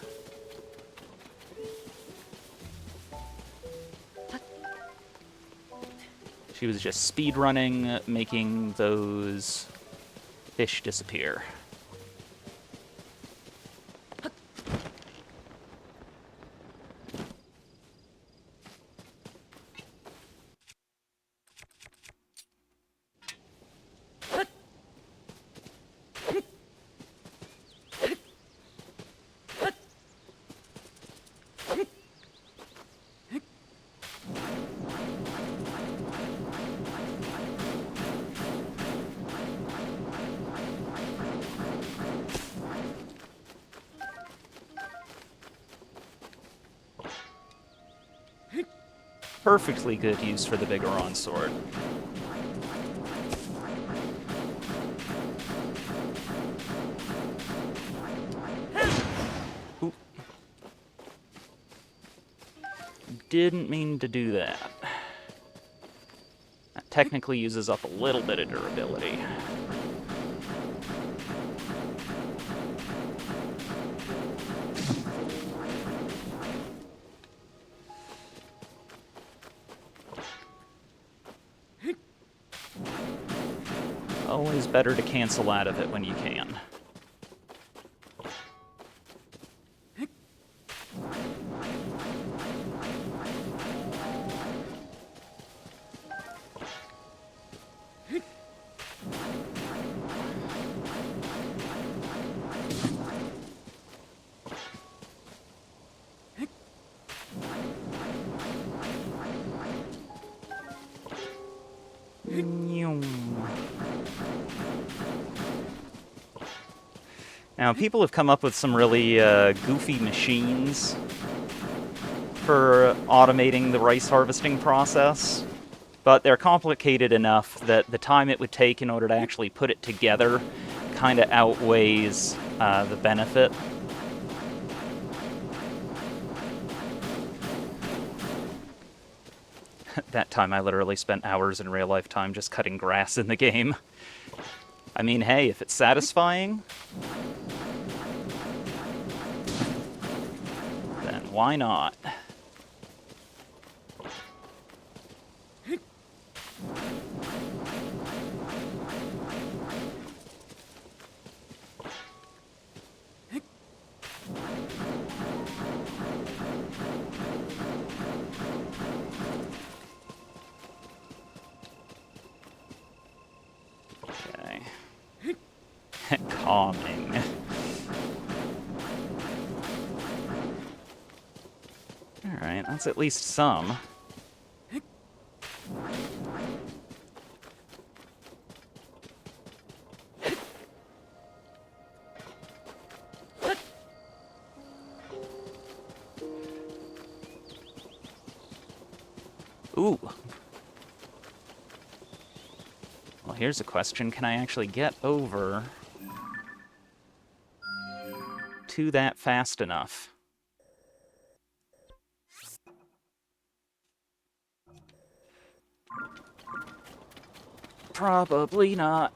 She was just speedrunning, making those fish disappear. Perfectly good use for the Bigoron sword. Oop. Didn't mean to do that. That technically uses up a little bit of durability. Always better to cancel out of it when you can. Now, people have come up with some really goofy machines for automating the rice harvesting process, but they're complicated enough that the time it would take in order to actually put it together kind of outweighs the benefit. That time I literally spent hours in real life time just cutting grass in the game. I mean, hey, if it's satisfying, then why not? Okay. Calming. Alright, that's at least some. Ooh. Well, here's a question. Can I actually get over to that fast enough? Probably not.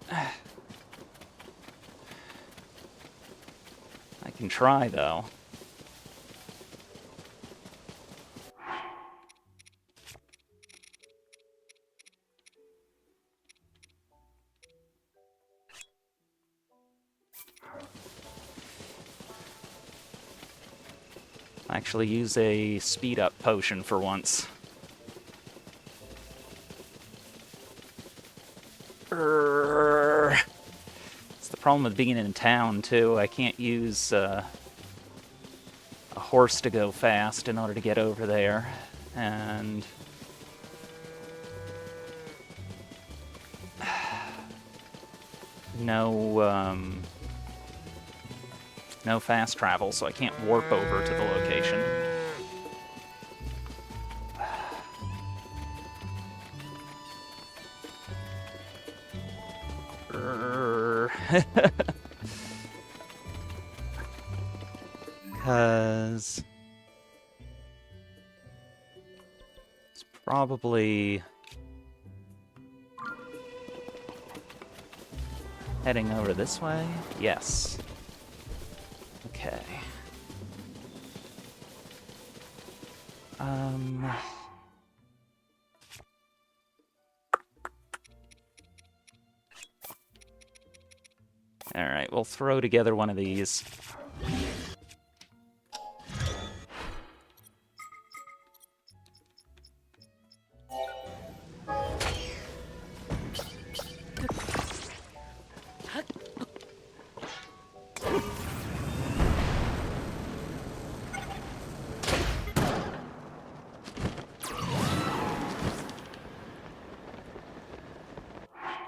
I can try, though. Actually use a speed-up potion for once. It's the problem with being in town, too. I can't use a horse to go fast in order to get over there. And no fast travel, so I can't warp over to the location. Because it's probably Heading over this way? Yes. Okay. Alright, we'll throw together one of these.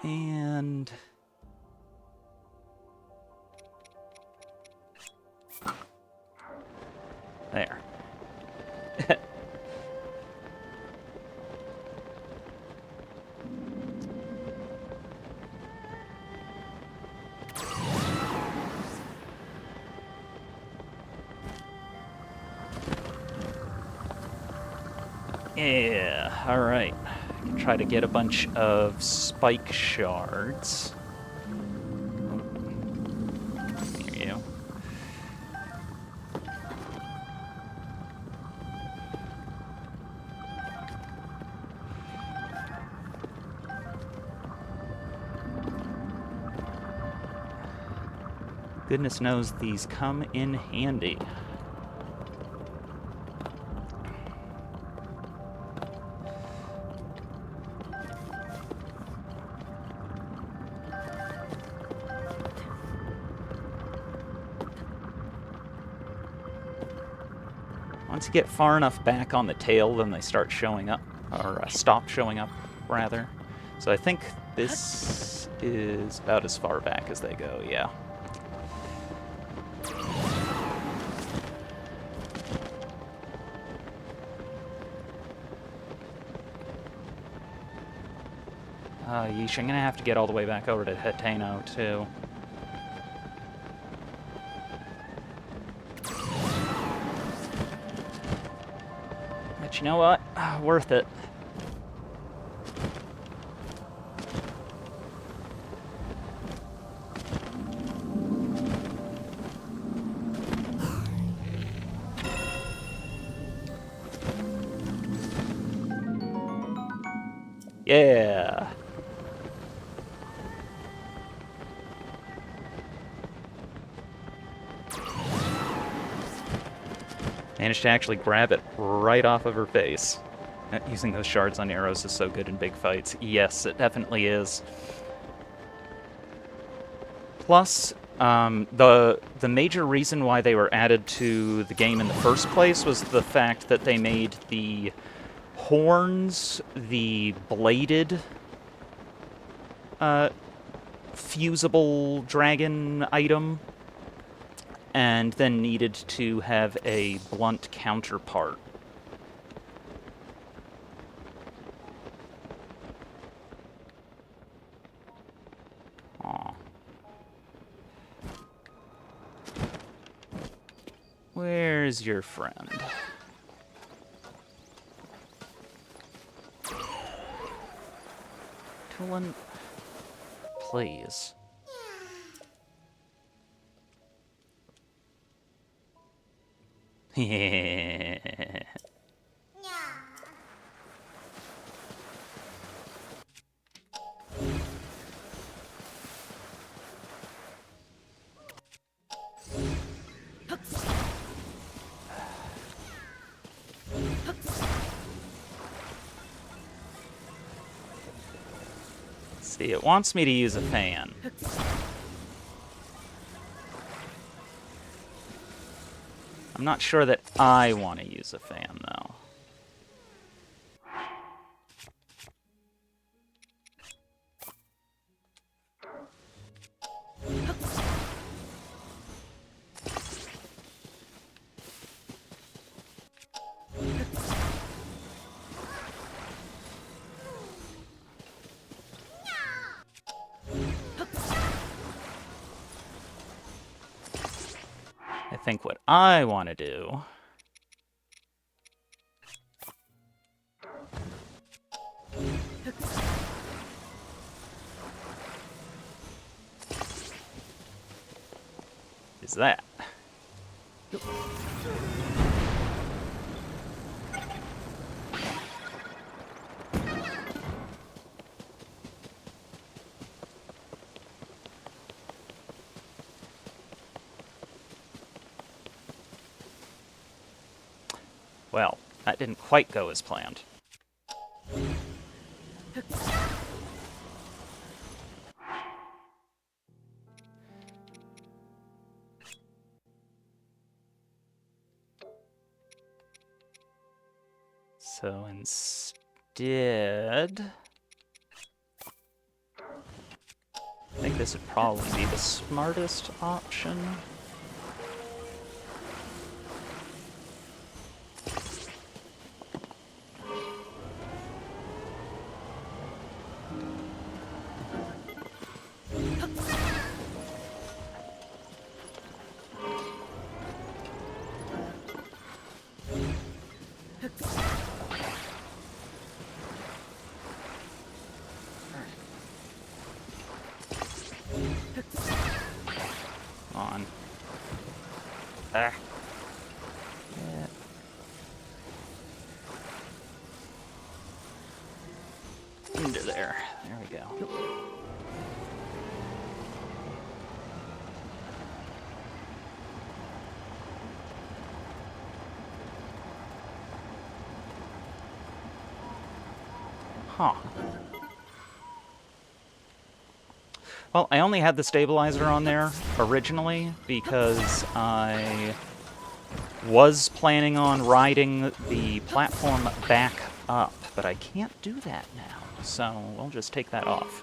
And... there. Yeah, alright. Try to get a bunch of spike shards. Here you. Goodness knows these come in handy. Once you get far enough back on the tail, then they start showing up, or stop showing up, rather. So I think this is about as far back as they go, yeah. Yeesh, I'm gonna have to get all the way back over to Hateno, too. But you know what? Worth it. Yeah. Managed to actually grab it right off of her face. Using those shards on arrows is so good in big fights. Yes, it definitely is. Plus, the major reason why they were added to the game in the first place was the fact that they made the horns the bladed fusible dragon item, and then needed to have a blunt counterpart. Aw. Where's your friend? Tulin, please. Yeah. See, it wants me to use a fan. I'm not sure that I want to use a fan, though. I think what I want to do is that? Well, that didn't quite go as planned. So instead, I think this would probably be the smartest option. On. Ah. Yeah. Under there. There we go. Huh. Well, I only had the stabilizer on there originally because I was planning on riding the platform back up, but I can't do that now, so we'll just take that off.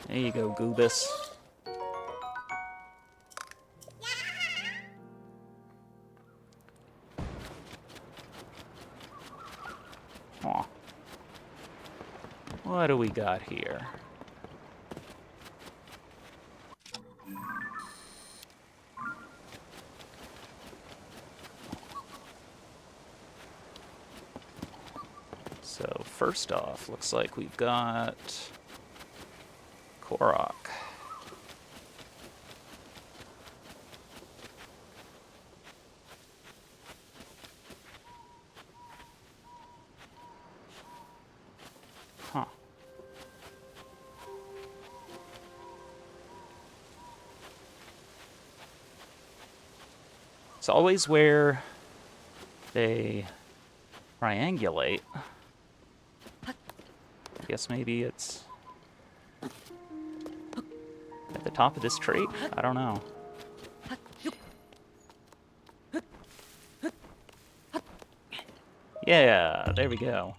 There you go, Goobus. Aw. What do we got here? So first off, looks like we've got Korok. Huh. It's always where they triangulate. I guess maybe it's at the top of this tree? I don't know. Yeah, there we go.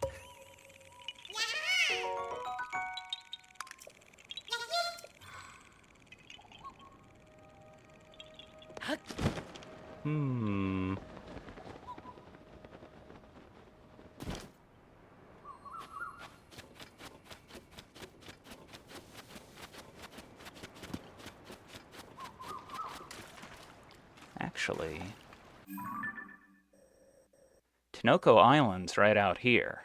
Hmm. Actually, Tinoco Island's right out here.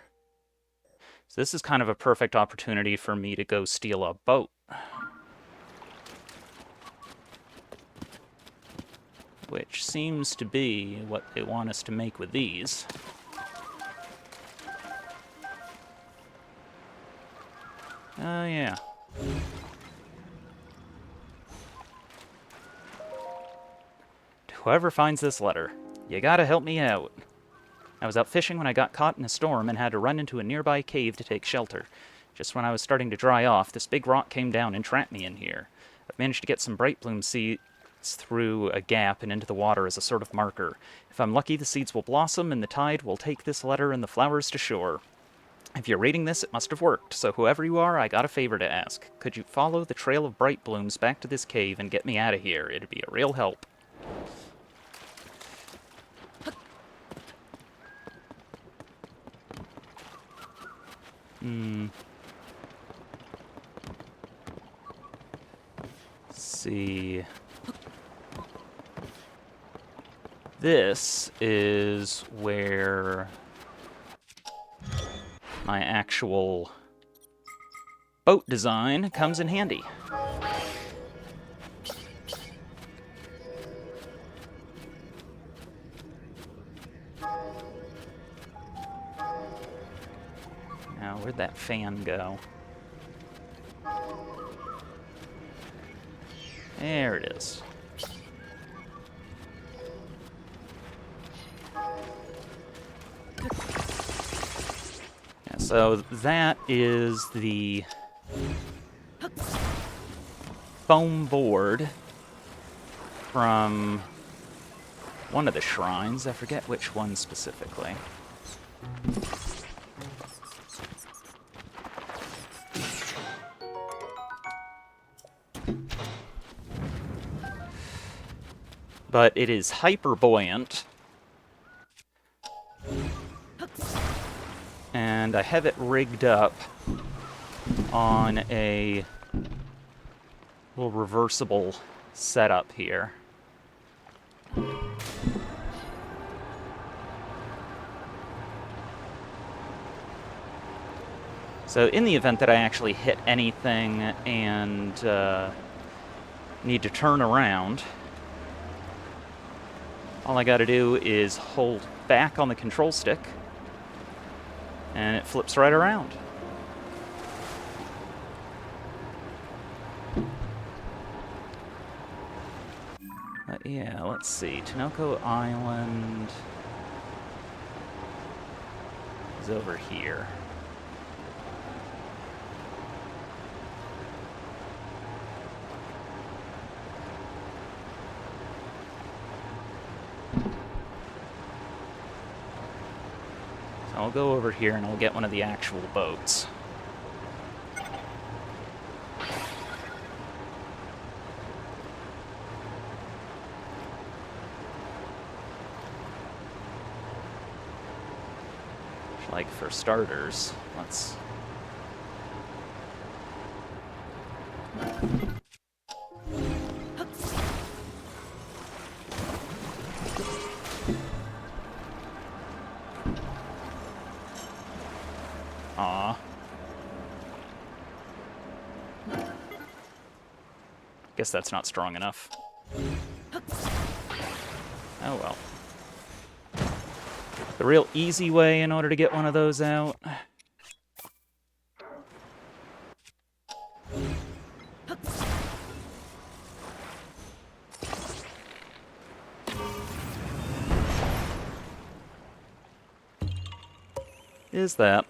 So this is kind of a perfect opportunity for me to go steal a boat. Which seems to be what they want us to make with these. Oh, yeah. Whoever finds this letter, you gotta help me out. I was out fishing when I got caught in a storm and had to run into a nearby cave to take shelter. Just when I was starting to dry off, this big rock came down and trapped me in here. I've managed to get some bright bloom seeds through a gap and into the water as a sort of marker. If I'm lucky, the seeds will blossom and the tide will take this letter and the flowers to shore. If you're reading this, it must have worked, so whoever you are, I got a favor to ask. Could you follow the trail of bright blooms back to this cave and get me out of here? It'd be a real help. Let's see. This is where my actual boat design comes in handy. Now, where'd that fan go? There it is. Yeah, so that is the foam board from one of the shrines. I forget which one specifically. But it is hyper buoyant. And I have it rigged up on a little reversible setup here. So in the event that I actually hit anything and need to turn around, all I gotta do is hold back on the control stick, and it flips right around. Yeah, let's see. Tinoco Island is over here. So I'll go over here and I'll get one of the actual boats. Like, for starters, let's... Aw. Guess that's not strong enough. Oh well. The real easy way in order to get one of those out is that.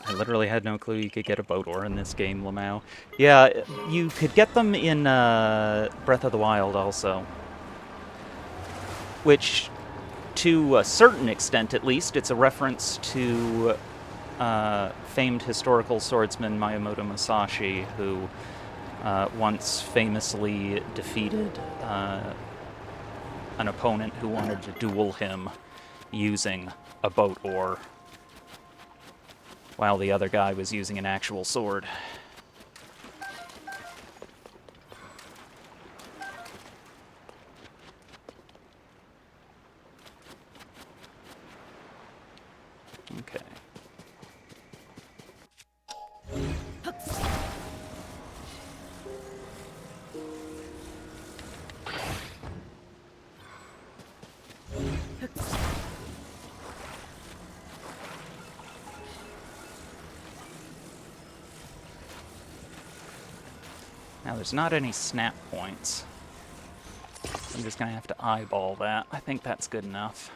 I literally had no clue you could get a boat ore in this game, Lamau. Yeah, you could get them in Breath of the Wild also. Which, to a certain extent at least, it's a reference to famed historical swordsman Miyamoto Musashi, who once famously defeated an opponent who wanted to duel him using a boat oar, while the other guy was using an actual sword. Okay. Now, there's not any snap points. I'm just going to have to eyeball that. I think that's good enough.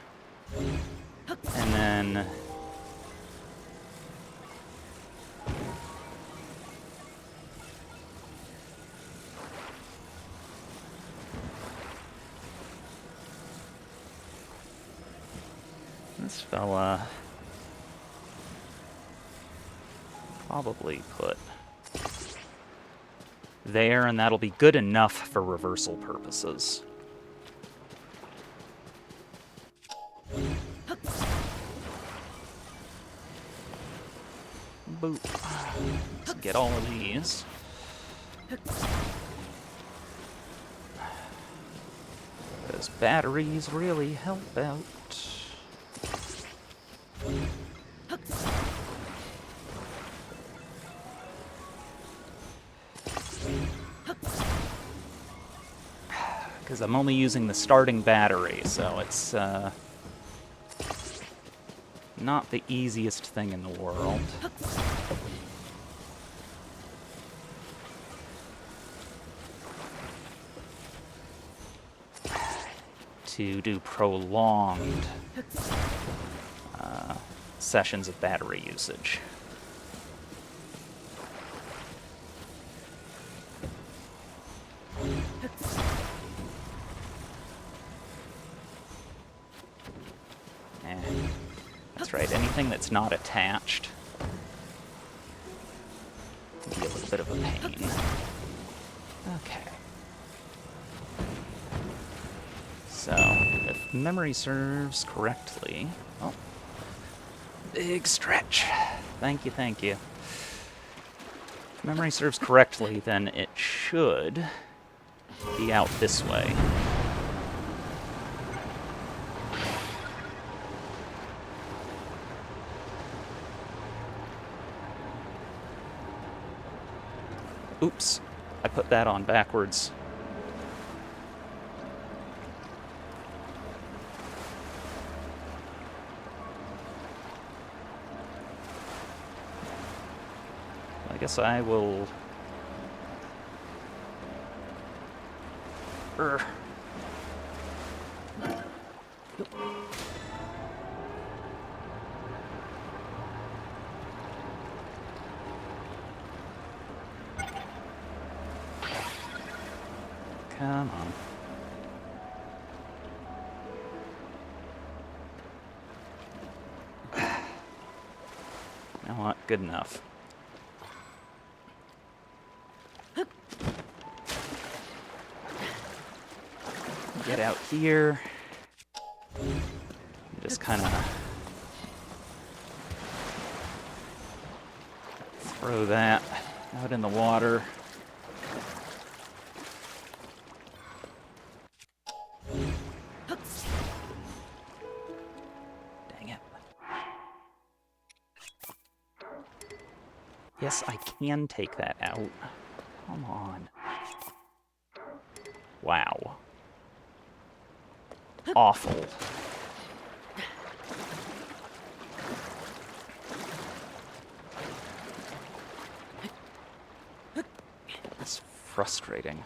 And then... this fella... probably put... there, and that'll be good enough for reversal purposes. Boop. Let's get all of these. Those batteries really help out. because I'm only using the starting battery, so it's not the easiest thing in the world. To do prolonged sessions of battery usage. That's right, anything that's not attached can be a little bit of a pain. Okay. So, if memory serves correctly... Oh. Big stretch. Thank you, thank you. If memory serves correctly, then it should be out this way. Oops, I put that on backwards. I guess I will... Come on. You know what? Good enough. Get out here. Just kind of throw that out in the water. Dang it. Yes, I can take that out. Come on. Wow. Awful. It's frustrating.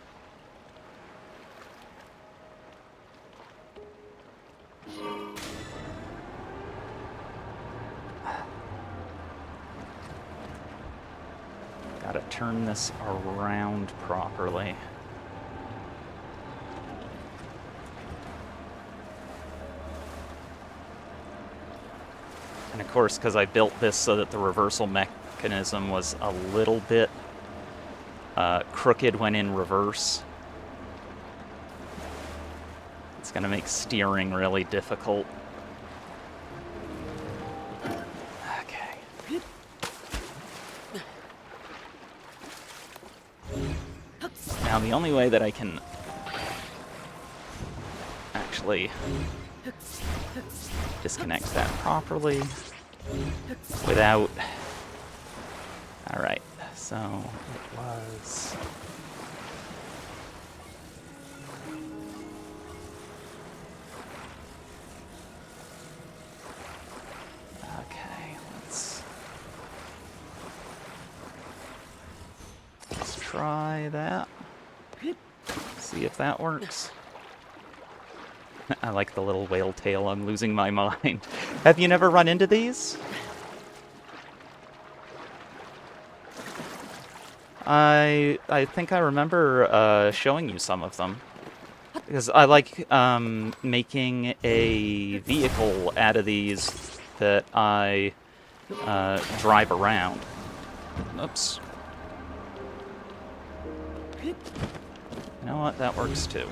Gotta turn this around properly. And of course, because I built this so that the reversal mechanism was a little bit crooked when in reverse, it's going to make steering really difficult. Okay. Now, the only way that I can actually disconnect that properly without... Alright, so it was... Okay, let's try that. See if that works. I like the little whale tail. I'm losing my mind. Have you never run into these? I think I remember showing you some of them. Because I like making a vehicle out of these that I drive around. Oops. You know what? That works too.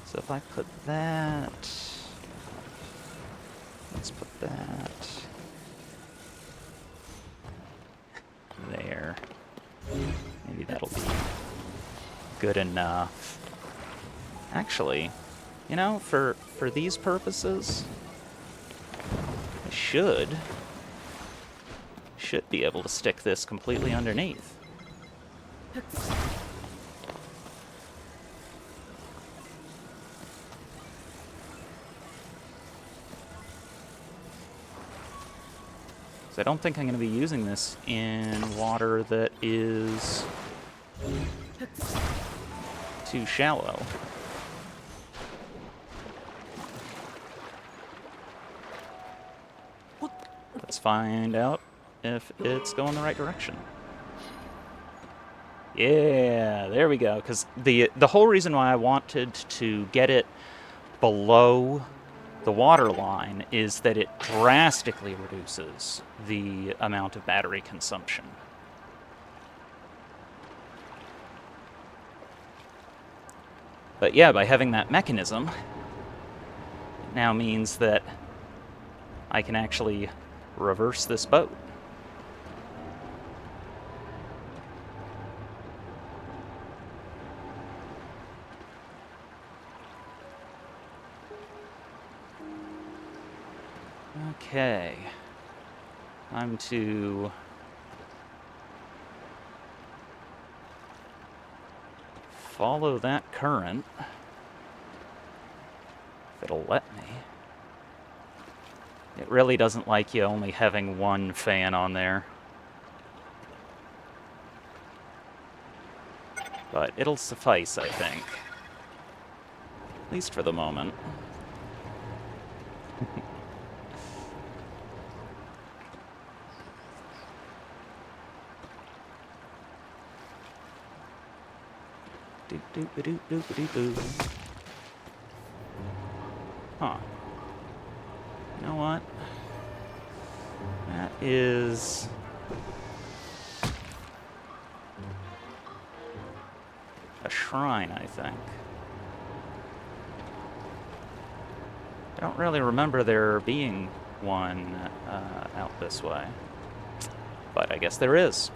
So if I put that, let's put that there. good enough. Actually, you know, for these purposes, I should be able to stick this completely underneath. So I don't think I'm going to be using this in water that is too shallow. Let's find out if it's going the right direction. Yeah, there we go. Because the whole reason why I wanted to get it below the water line is that it drastically reduces the amount of battery consumption. But yeah, by having that mechanism, it now means that I can actually reverse this boat. Okay. Time to follow that current. If it'll let me. It really doesn't like you only having one fan on there. But it'll suffice, I think. At least for the moment. Doop-doop-a-doop-doop-a-doop-boo. Huh. You know what? That is... a shrine, I think. I don't really remember there being one out this way. But I guess there is.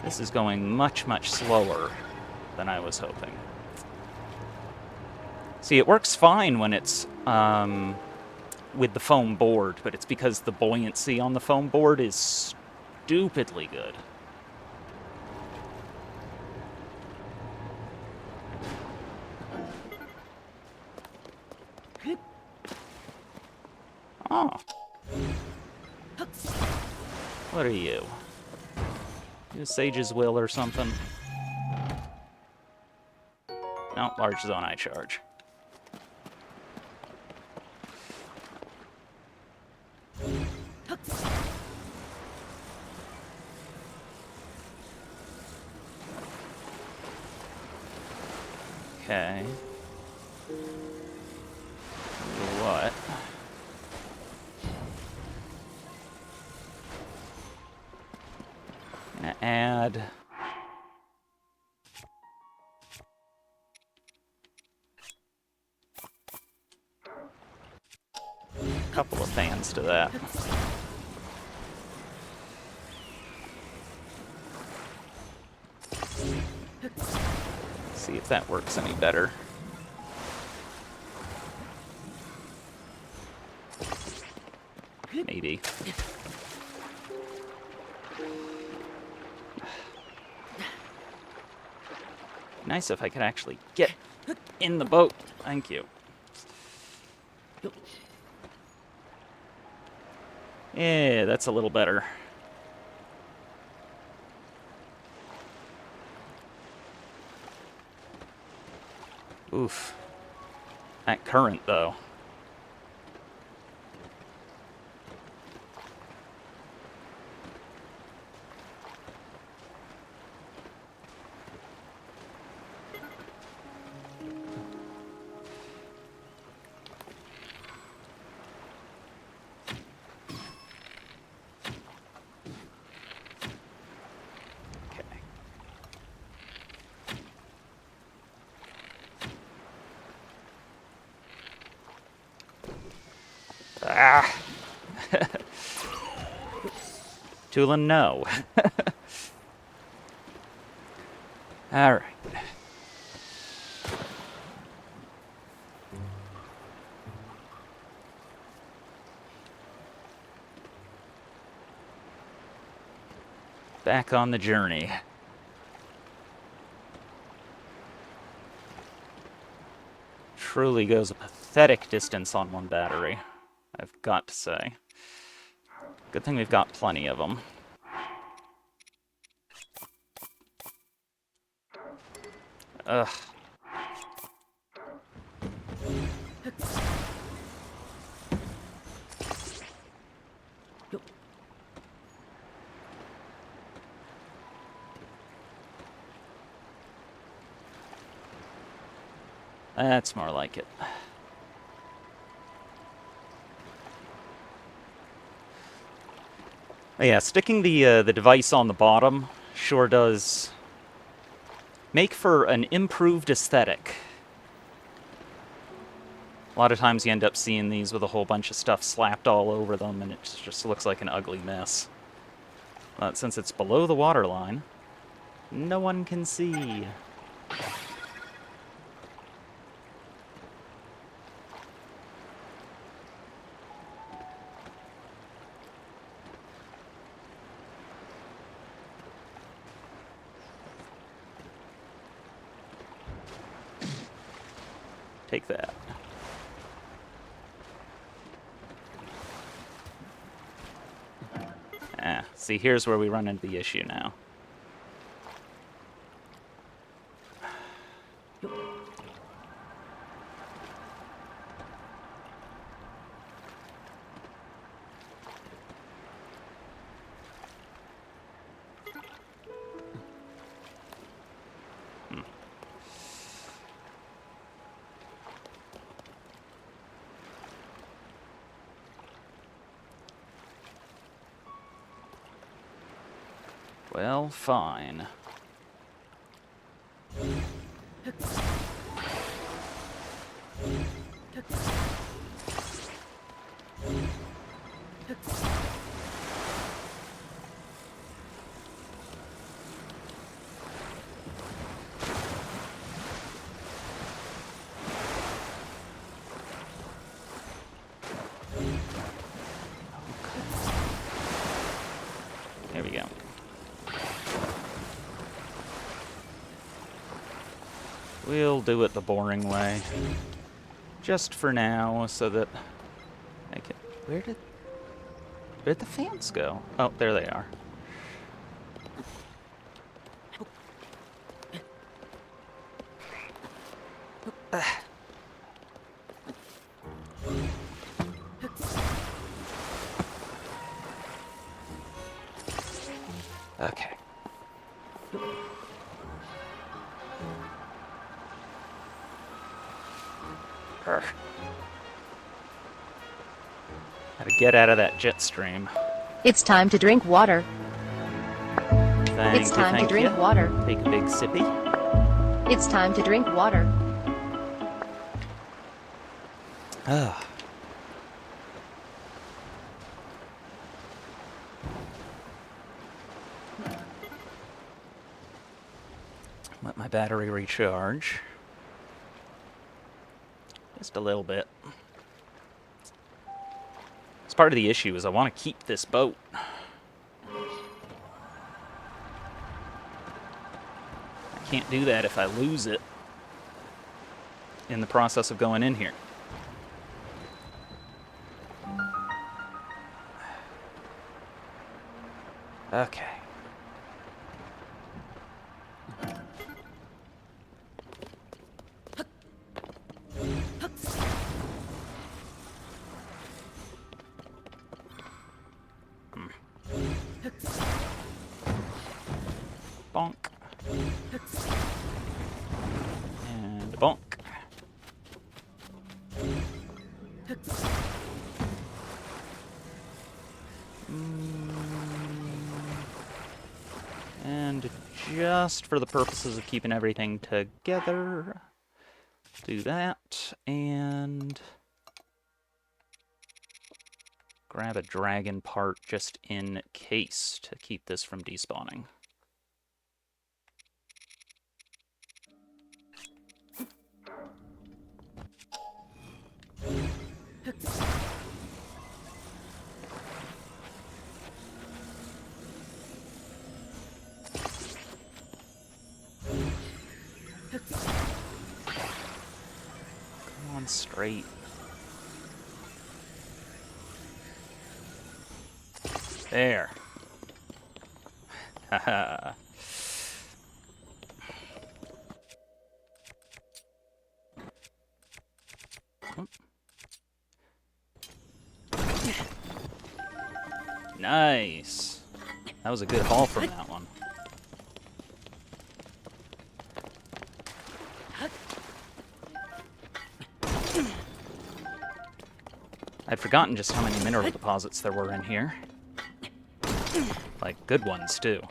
This is going much, much slower than I was hoping. See, it works fine when it's with the foam board, but it's because the buoyancy on the foam board is stupidly good. Oh. What are you? You a Sage's Will or something? No, large zone I charge. Okay. What? Gonna add a couple of fans to that. See if that works any better. Maybe. Nice if I could actually get in the boat. Thank you. Yeah, that's a little better. Oof. That current, though. Tulin, no. Alright. Back on the journey. Truly goes a pathetic distance on one battery, I've got to say. Good thing we've got plenty of them. Ugh. That's more like it. Yeah, sticking the device on the bottom sure does make for an improved aesthetic. A lot of times you end up seeing these with a whole bunch of stuff slapped all over them, and it just looks like an ugly mess. But since it's below the waterline, no one can see. Take that. See, here's where we run into the issue now. Well, fine. There we go. We'll do it the boring way. Just for now, so that I can... Where'd the fans go? Oh, there they are. Okay. Gotta get out of that jet stream. It's time to drink water. Thank It's you, time to thank drink you. water. Take a big sippy. It's time to drink water. Ah. Let my battery recharge. Just a little bit. It's part of the issue is I want to keep this boat. I can't do that if I lose it in the process of going in here. Okay. Bonk. And bonk. And just for the purposes of keeping everything together, do that, and grab a dragon part just in case to keep this from despawning. Come on, straight. There. Haha. Nice. That was a good haul from that one. I'd forgotten just how many mineral deposits there were in here. Like, good ones, too.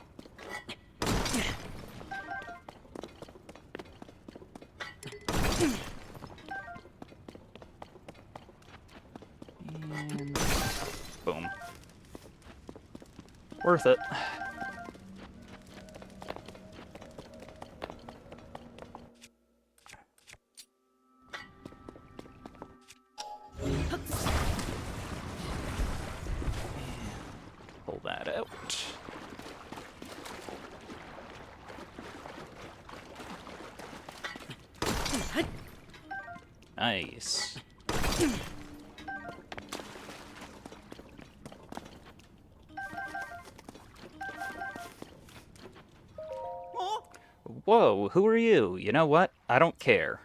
And boom. Worth it. Pull that out. Nice. Whoa, who are you? You know what? I don't care.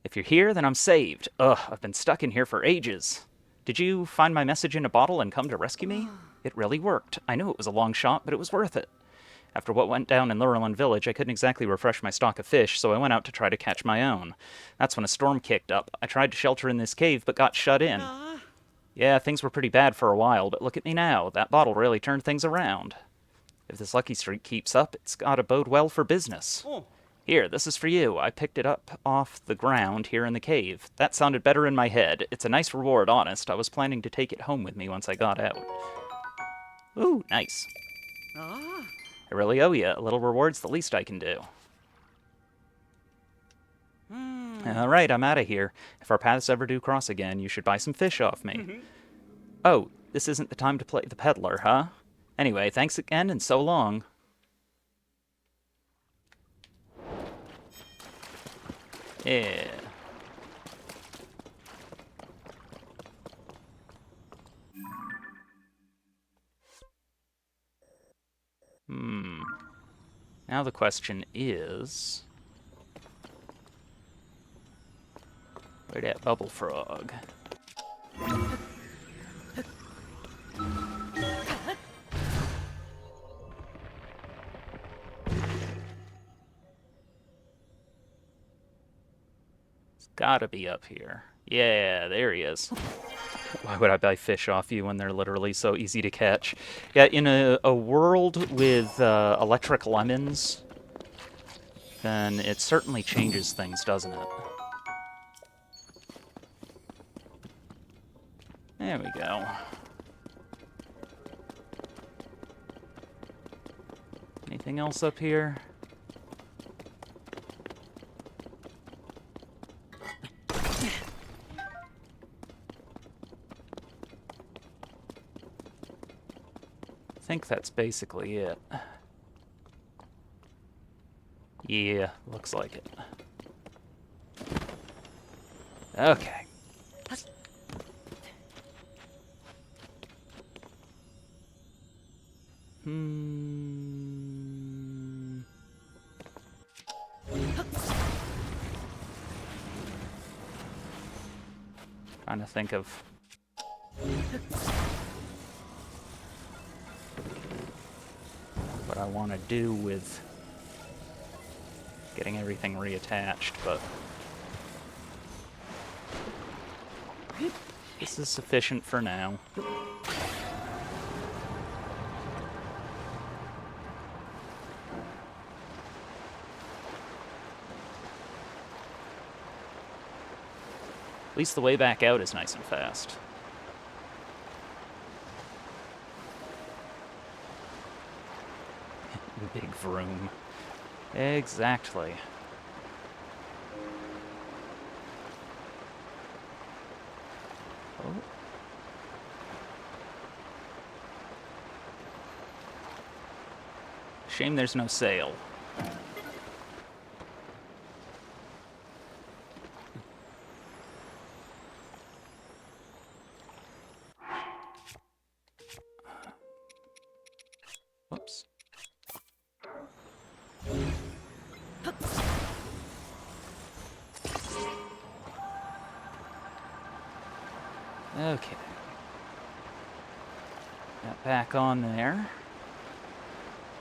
If you're here, then I'm saved. Ugh, I've been stuck in here for ages. Did you find my message in a bottle and come to rescue me? It really worked. I knew it was a long shot, but it was worth it. After what went down in Lurelin Village, I couldn't exactly refresh my stock of fish, so I went out to try to catch my own. That's when a storm kicked up. I tried to shelter in this cave, but got shut in. Yeah, things were pretty bad for a while, but look at me now. That bottle really turned things around. If this lucky streak keeps up, it's gotta bode well for business. Here, this is for you. I picked it up off the ground here in the cave. That sounded better in my head. It's a nice reward, honest. I was planning to take it home with me once I got out. Ooh, nice. I really owe you. A little reward's the least I can do. Alright, I'm out of here. If our paths ever do cross again, you should buy some fish off me. Oh, this isn't the time to play the peddler, huh? Anyway, thanks again, and so long. Yeah. Now the question is... where'd that bubble frog? It's gotta be up here. Yeah, there he is. Why would I buy fish off you when they're literally so easy to catch? Yeah, in a world with electric lemons, then it certainly changes things, doesn't it? There we go. Anything else up here? I think that's basically it. Yeah, looks like it. Okay. Trying to think of what I want to do with getting everything reattached, but this is sufficient for now. At least the way back out is nice and fast. vroom. Exactly. Oh. Shame there's no sail. Whoops. Okay. Got back on there.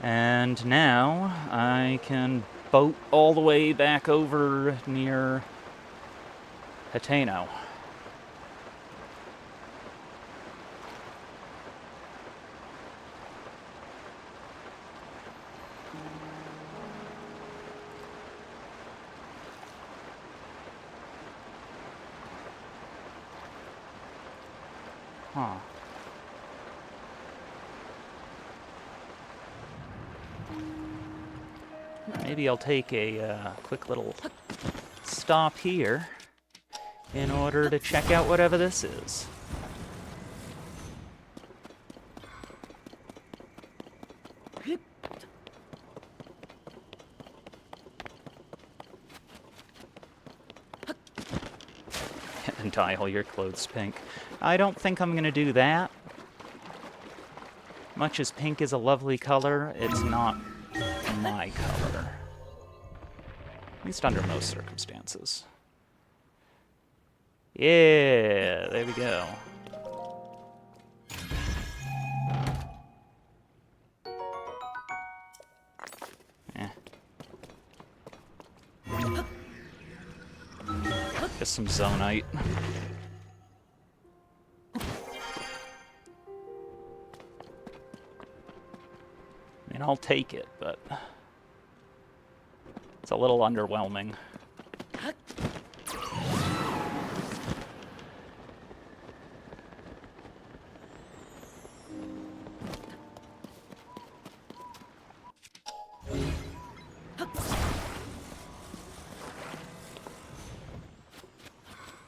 And now I can boat all the way back over near Hateno. Huh. Maybe I'll take a quick little stop here in order to check out whatever this is. And dye all your clothes pink. I don't think I'm gonna do that. Much as pink is a lovely color, it's not my color. At least under most circumstances. Yeah, there we go. Eh. Just some zonite. I mean, I'll take it, but it's a little underwhelming.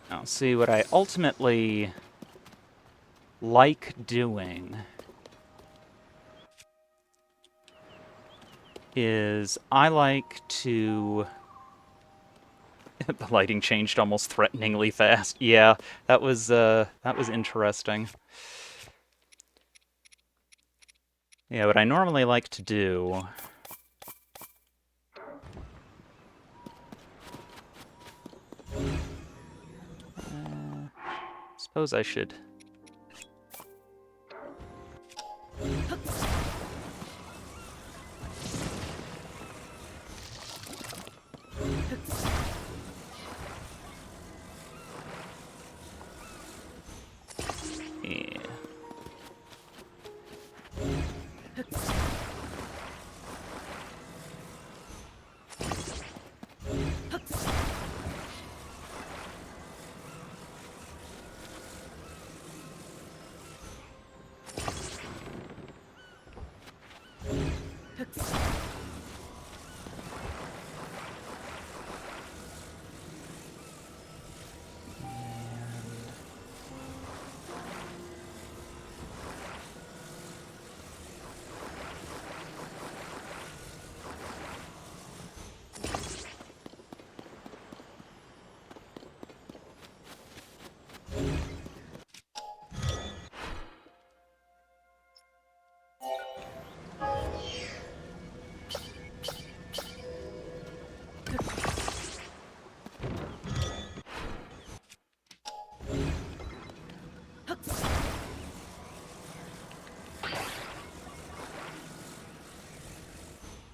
Now, see, what I ultimately like doing is I like to... The lighting changed almost threateningly fast. Yeah, that was interesting. Yeah, what I normally like to do... suppose I should... Yeah.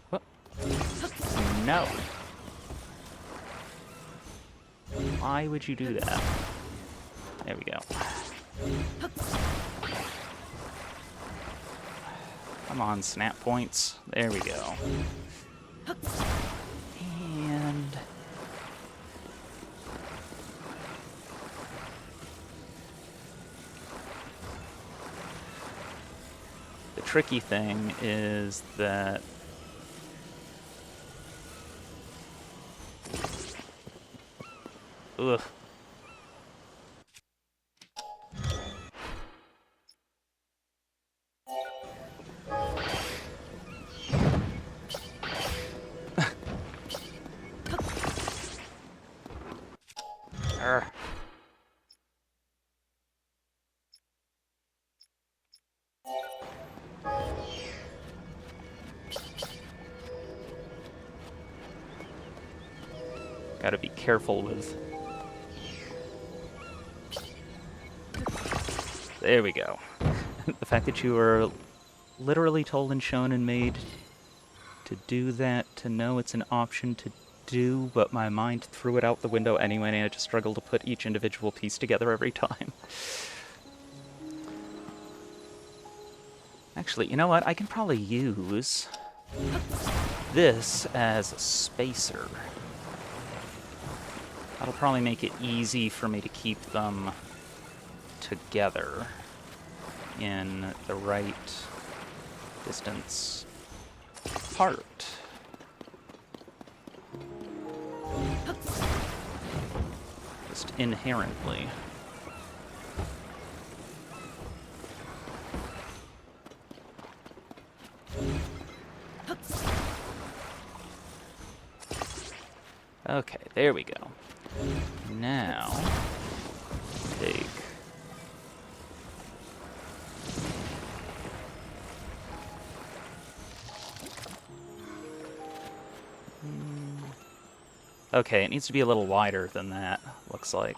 What? No. Why would you do that? There we go. Come on, snap points. There we go. And... the tricky thing is that Ugh. Arr. Gotta be careful with... There we go. The fact that you were literally told and shown and made to do that, to know it's an option to do, but my mind threw it out the window anyway, and I just struggled to put each individual piece together every time. Actually, you know what? I can probably use this as a spacer. That'll probably make it easy for me to keep them together in the right distance apart. Just inherently. Okay, there we go. Now, take... Okay, it needs to be a little wider than that, looks like.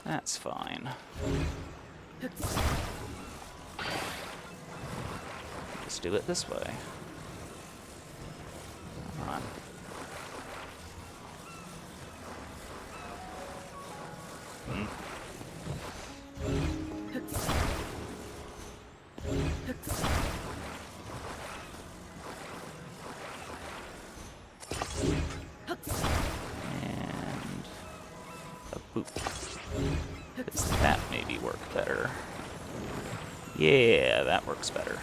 That's fine. Just do it this way. Come on. And a boop. Does that maybe work better? Yeah, that works better.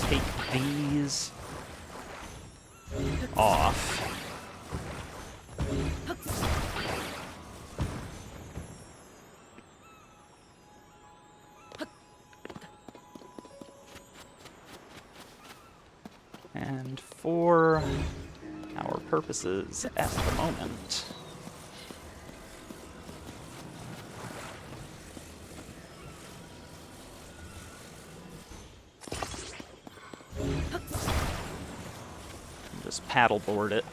Take these off. And for our purposes at the moment, just paddleboard it.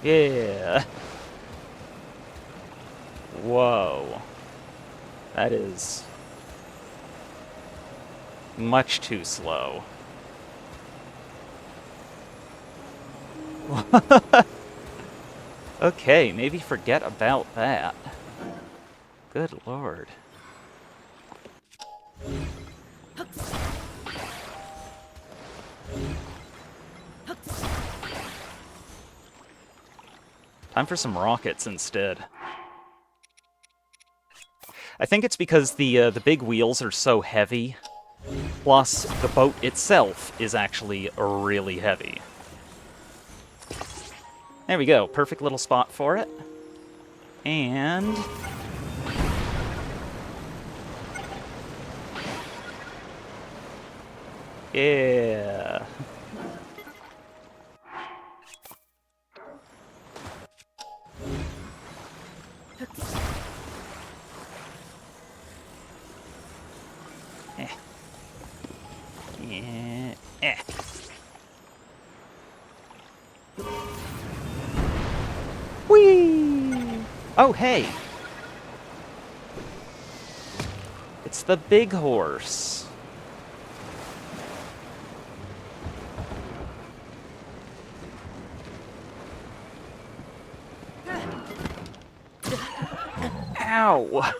Yeah. Whoa. That is much too slow. Okay, maybe forget about that. Good lord. Time for some rockets instead. I think it's because the big wheels are so heavy, plus the boat itself is actually really heavy. There we go, perfect little spot for it. And Yeah. Eh. Yeah. Eh. Whee! Oh, hey. It's the big horse. Ow!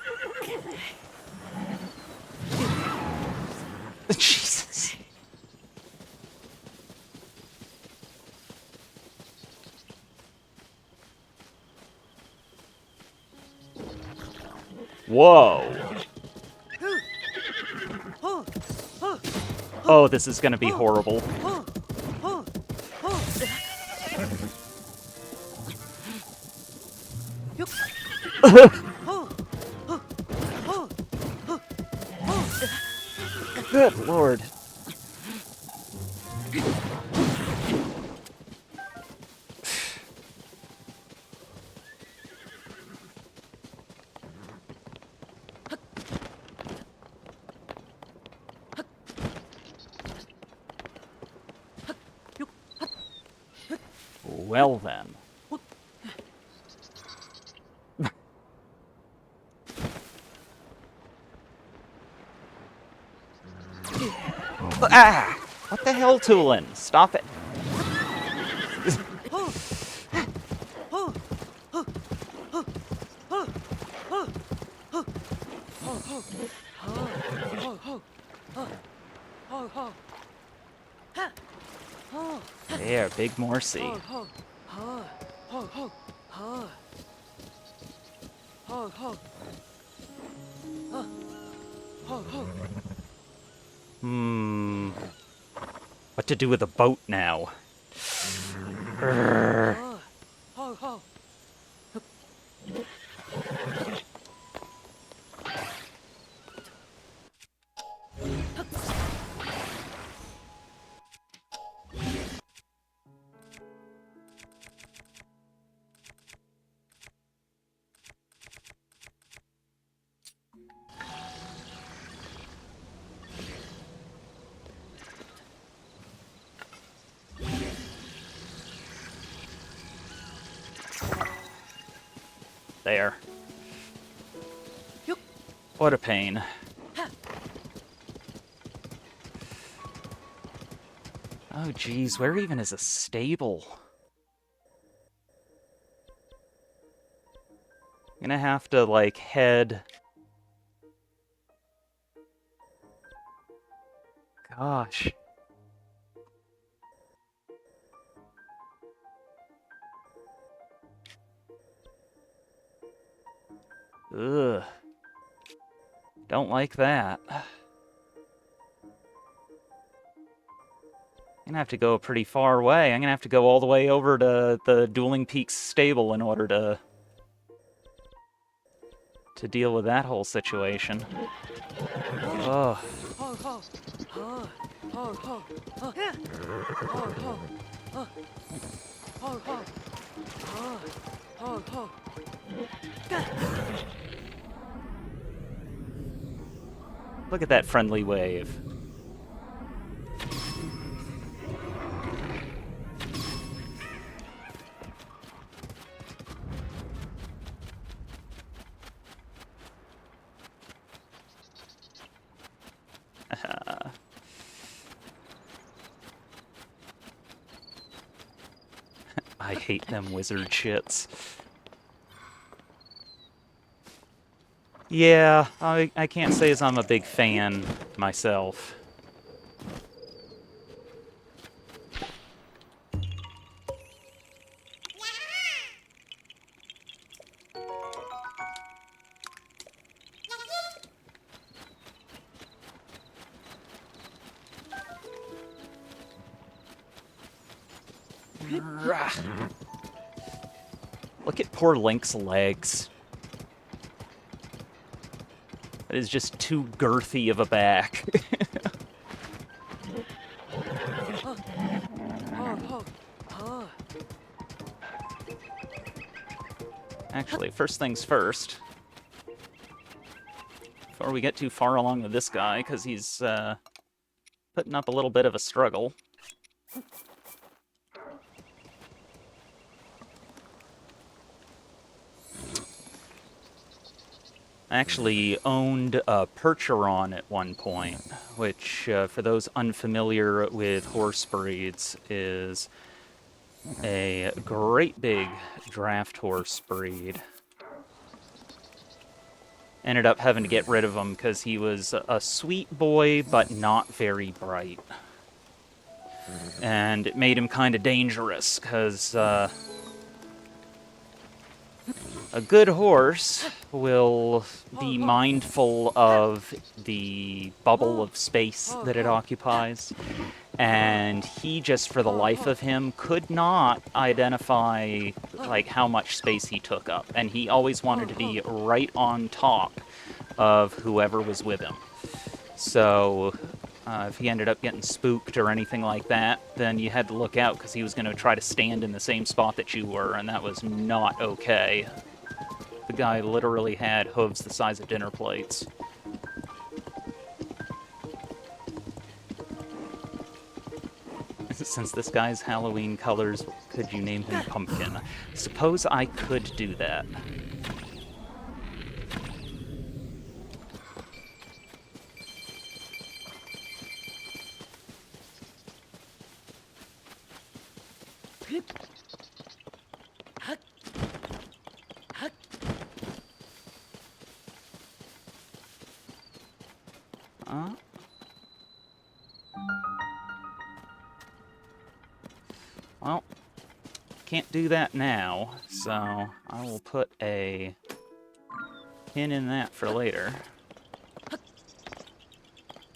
Jesus. Whoa. Oh, this is gonna be horrible. Good lord. Well then. Ah! What the hell, Tulin? Stop it. There, Big Morsi. Hmm. What to do with a boat now? Urgh. There. What a pain. Oh, geez, where even is a stable? I'm gonna have to, like, head... Gosh. Ugh. Don't like that. I'm gonna have to go a pretty far away. I'm gonna have to go all the way over to the Dueling Peaks stable in order to deal with that whole situation. Oh. Look at that friendly wave. I hate them wizard shits. Yeah, I can't say as I'm a big fan myself. Look at poor Link's legs. It is just too girthy of a back. Actually, first things first. Before we get too far along with this guy, because he's putting up a little bit of a struggle. I actually owned a Percheron at one point, which, for those unfamiliar with horse breeds, is a great big draft horse breed. Ended up having to get rid of him because he was a sweet boy, but not very bright. And it made him kind of dangerous, because a good horse will be mindful of the bubble of space that it occupies, and he just, for the life of him, could not identify, like, how much space he took up, and he always wanted to be right on top of whoever was with him. So if he ended up getting spooked or anything like that, then you had to look out, because he was going to try to stand in the same spot that you were, and that was not okay. The guy literally had hooves the size of dinner plates. Since this guy's Halloween colors, could you name him Pumpkin? Suppose I could do that. Well, can't do that now, so I will put a pin in that for later.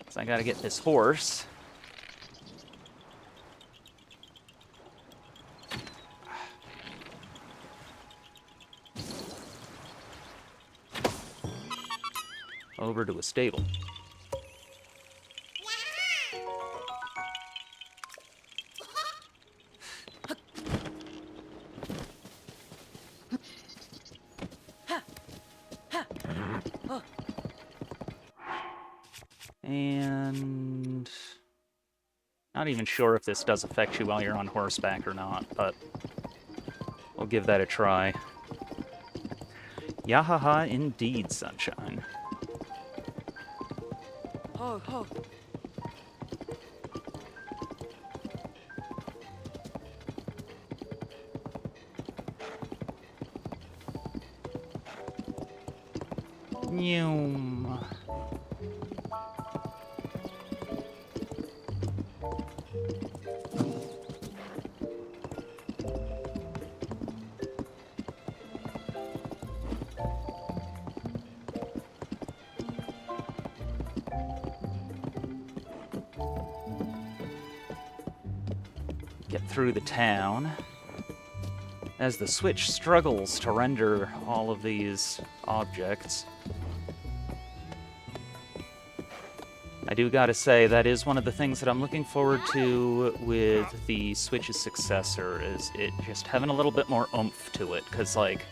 So I gotta get this horse. Over to a stable. And not even sure if this does affect you while you're on horseback or not, but we'll give that a try. Yahaha indeed, sunshine. Ho, ho. Noom. Get through the town as the Switch struggles to render all of these objects. I do gotta say, that is one of the things that I'm looking forward to with the Switch's successor, is it just having a little bit more oomph to it, because, like,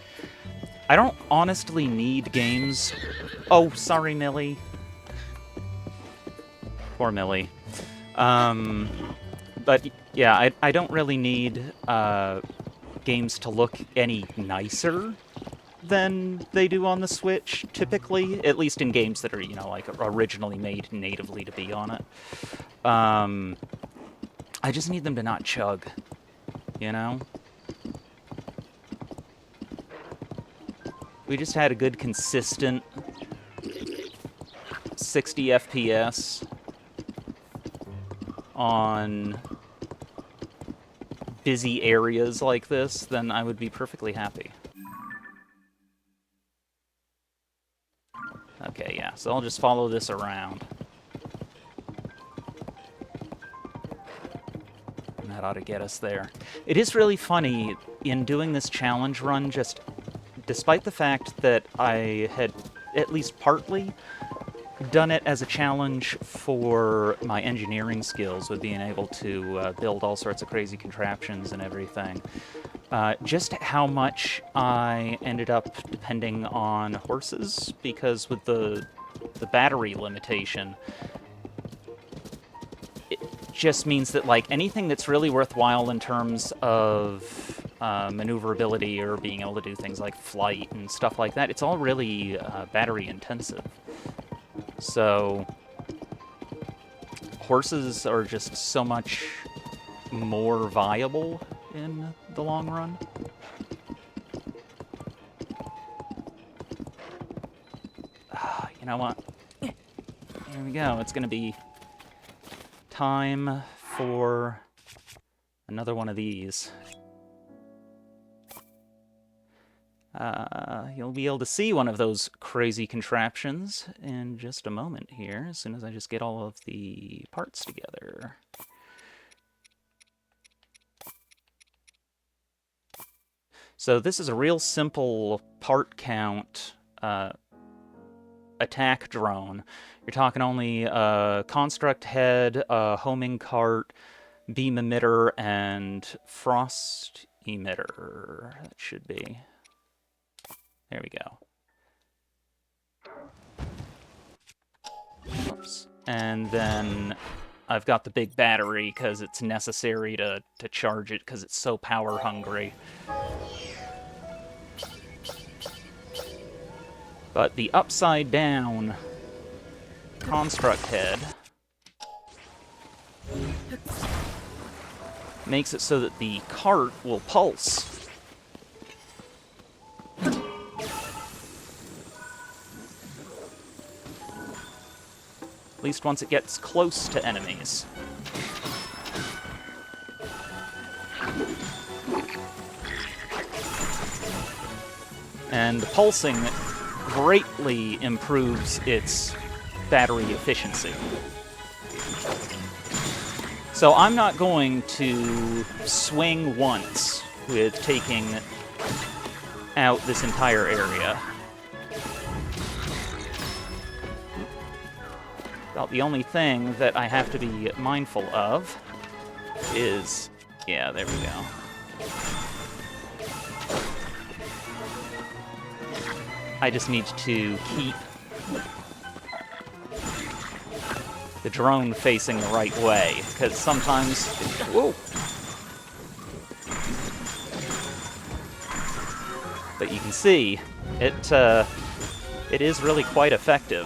I don't honestly need games... Oh, sorry, Millie. Poor Millie. But, yeah, I don't really need games to look any nicer than they do on the Switch, typically, at least in games that are, you know, like, originally made natively to be on it. I just need them to not chug, you know? We just had a good, consistent 60 FPS on busy areas like this, then I would be perfectly happy. Okay, yeah, so I'll just follow this around. And that ought to get us there. It is really funny, in doing this challenge run, just despite the fact that I had, at least partly, done it as a challenge for my engineering skills, with being able to build all sorts of crazy contraptions and everything. Just how much I ended up depending on horses, because with the battery limitation, it just means that, like, anything that's really worthwhile in terms of maneuverability or being able to do things like flight and stuff like that, it's all really battery intensive. So horses are just so much more viable in the long run. You know what? Here we go. It's going to be time for another one of these. You'll be able to see one of those crazy contraptions in just a moment here, as soon as I just get all of the parts together. So this is a real simple part count attack drone. You're talking only a construct head, a homing cart, beam emitter, and frost emitter. That should be. There we go. Oops. And then I've got the big battery because it's necessary to charge it because it's so power hungry. But the upside down construct head makes it so that the cart will pulse. At least once it gets close to enemies. And the pulsing greatly improves its battery efficiency. So I'm not going to swing once with taking out this entire area. About the only thing that I have to be mindful of is... yeah, there we go. I just need to keep the drone facing the right way, because sometimes... whoa! But you can see, it is really quite effective.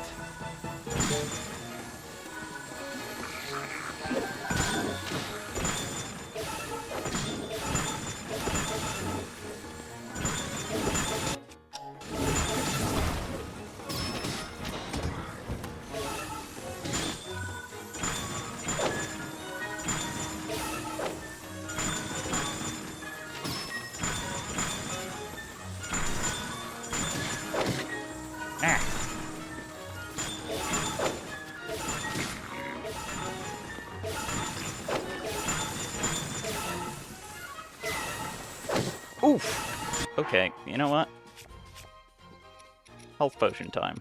Oof! Okay, you know what? Health potion time.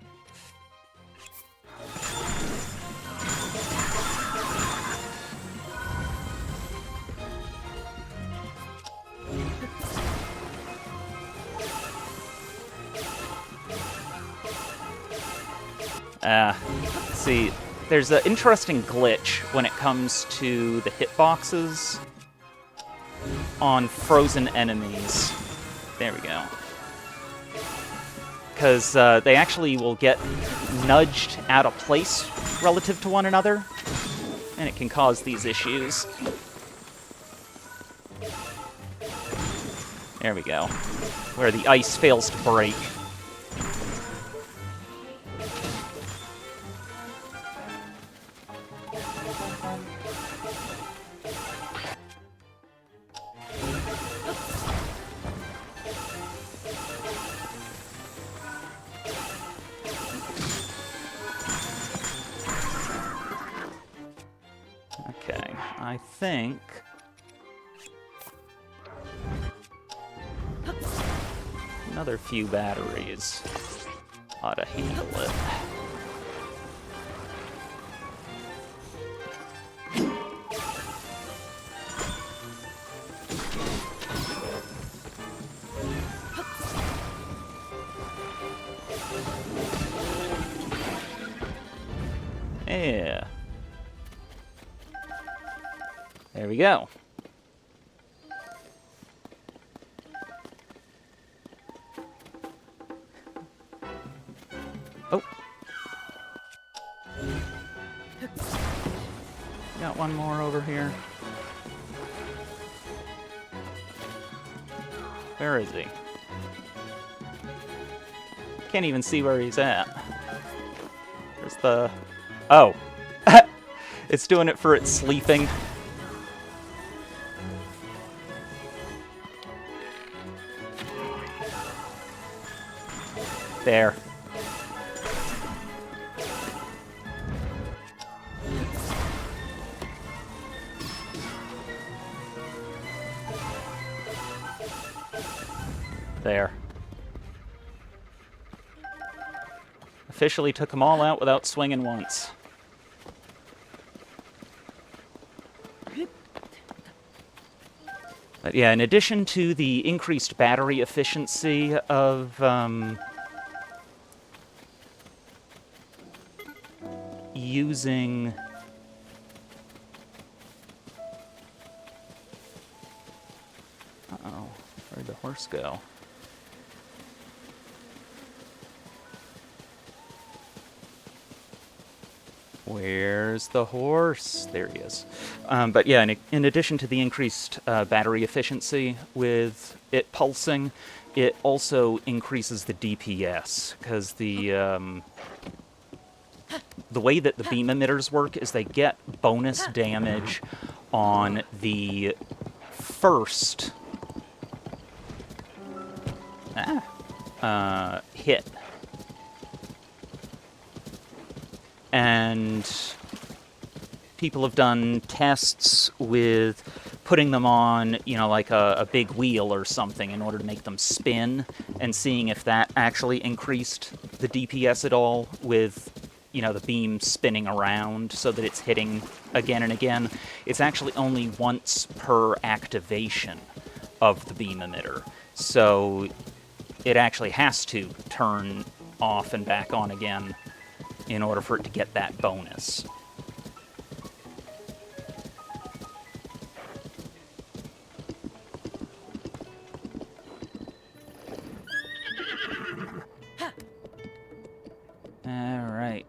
See, there's an interesting glitch when it comes to the hitboxes on frozen enemies. There we go. Because they actually will get nudged out of place relative to one another, and it can cause these issues. There we go. Where the ice fails to break. Okay, I think... another few batteries ought to handle it. Yeah. There we go. Oh. Got one more over here. Where is he? Can't even see where he's at. There's the... Oh. It's doing it for its sleeping. There. There. Officially took them all out without swinging once. But yeah, in addition to the increased battery efficiency of using... Uh-oh, where'd the horse go? Where's the horse? There he is. But yeah, in addition to the increased battery efficiency with it pulsing, it also increases the DPS, because the way that the beam emitters work is they get bonus damage on the first hit. And people have done tests with putting them on, you know, like a big wheel or something in order to make them spin, and seeing if that actually increased the DPS at all with, you know, the beam spinning around so that it's hitting again and again. It's actually only once per activation of the beam emitter. So it actually has to turn off and back on again in order for it to get that bonus. Alright.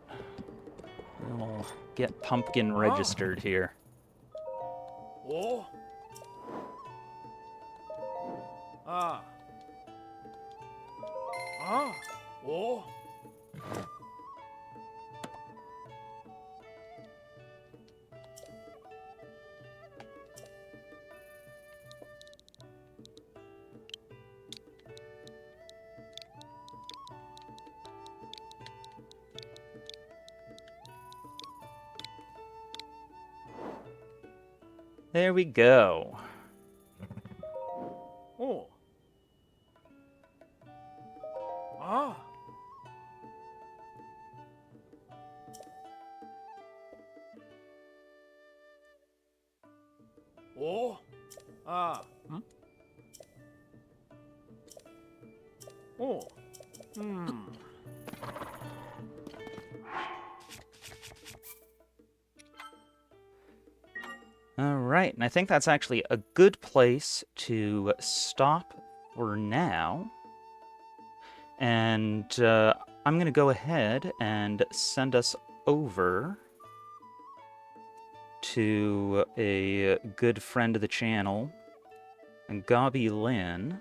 We'll get Pumpkin registered here. Oh. Ah. Ah. Oh. There we go. Oh. Ah. Oh. Ah. Hmm? Oh. Hmm. Alright, and I think that's actually a good place to stop for now. And I'm going to go ahead and send us over to a good friend of the channel, Gabi Lynn,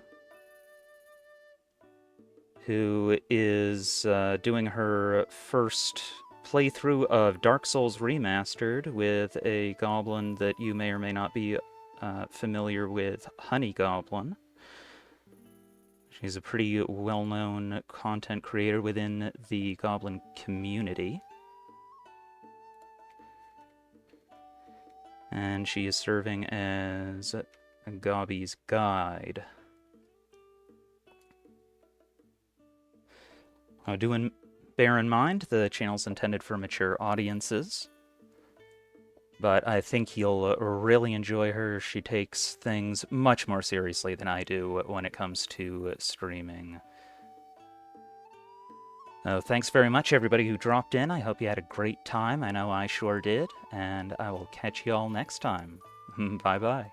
who is doing her first playthrough of Dark Souls Remastered with a goblin that you may or may not be familiar with, Honey Goblin. She's a pretty well-known content creator within the goblin community. And she is serving as Gabi's guide. Bear in mind, the channel's intended for mature audiences. But I think you'll really enjoy her. She takes things much more seriously than I do when it comes to streaming. Thanks very much, everybody who dropped in. I hope you had a great time. I know I sure did. And I will catch you all next time. Bye-bye.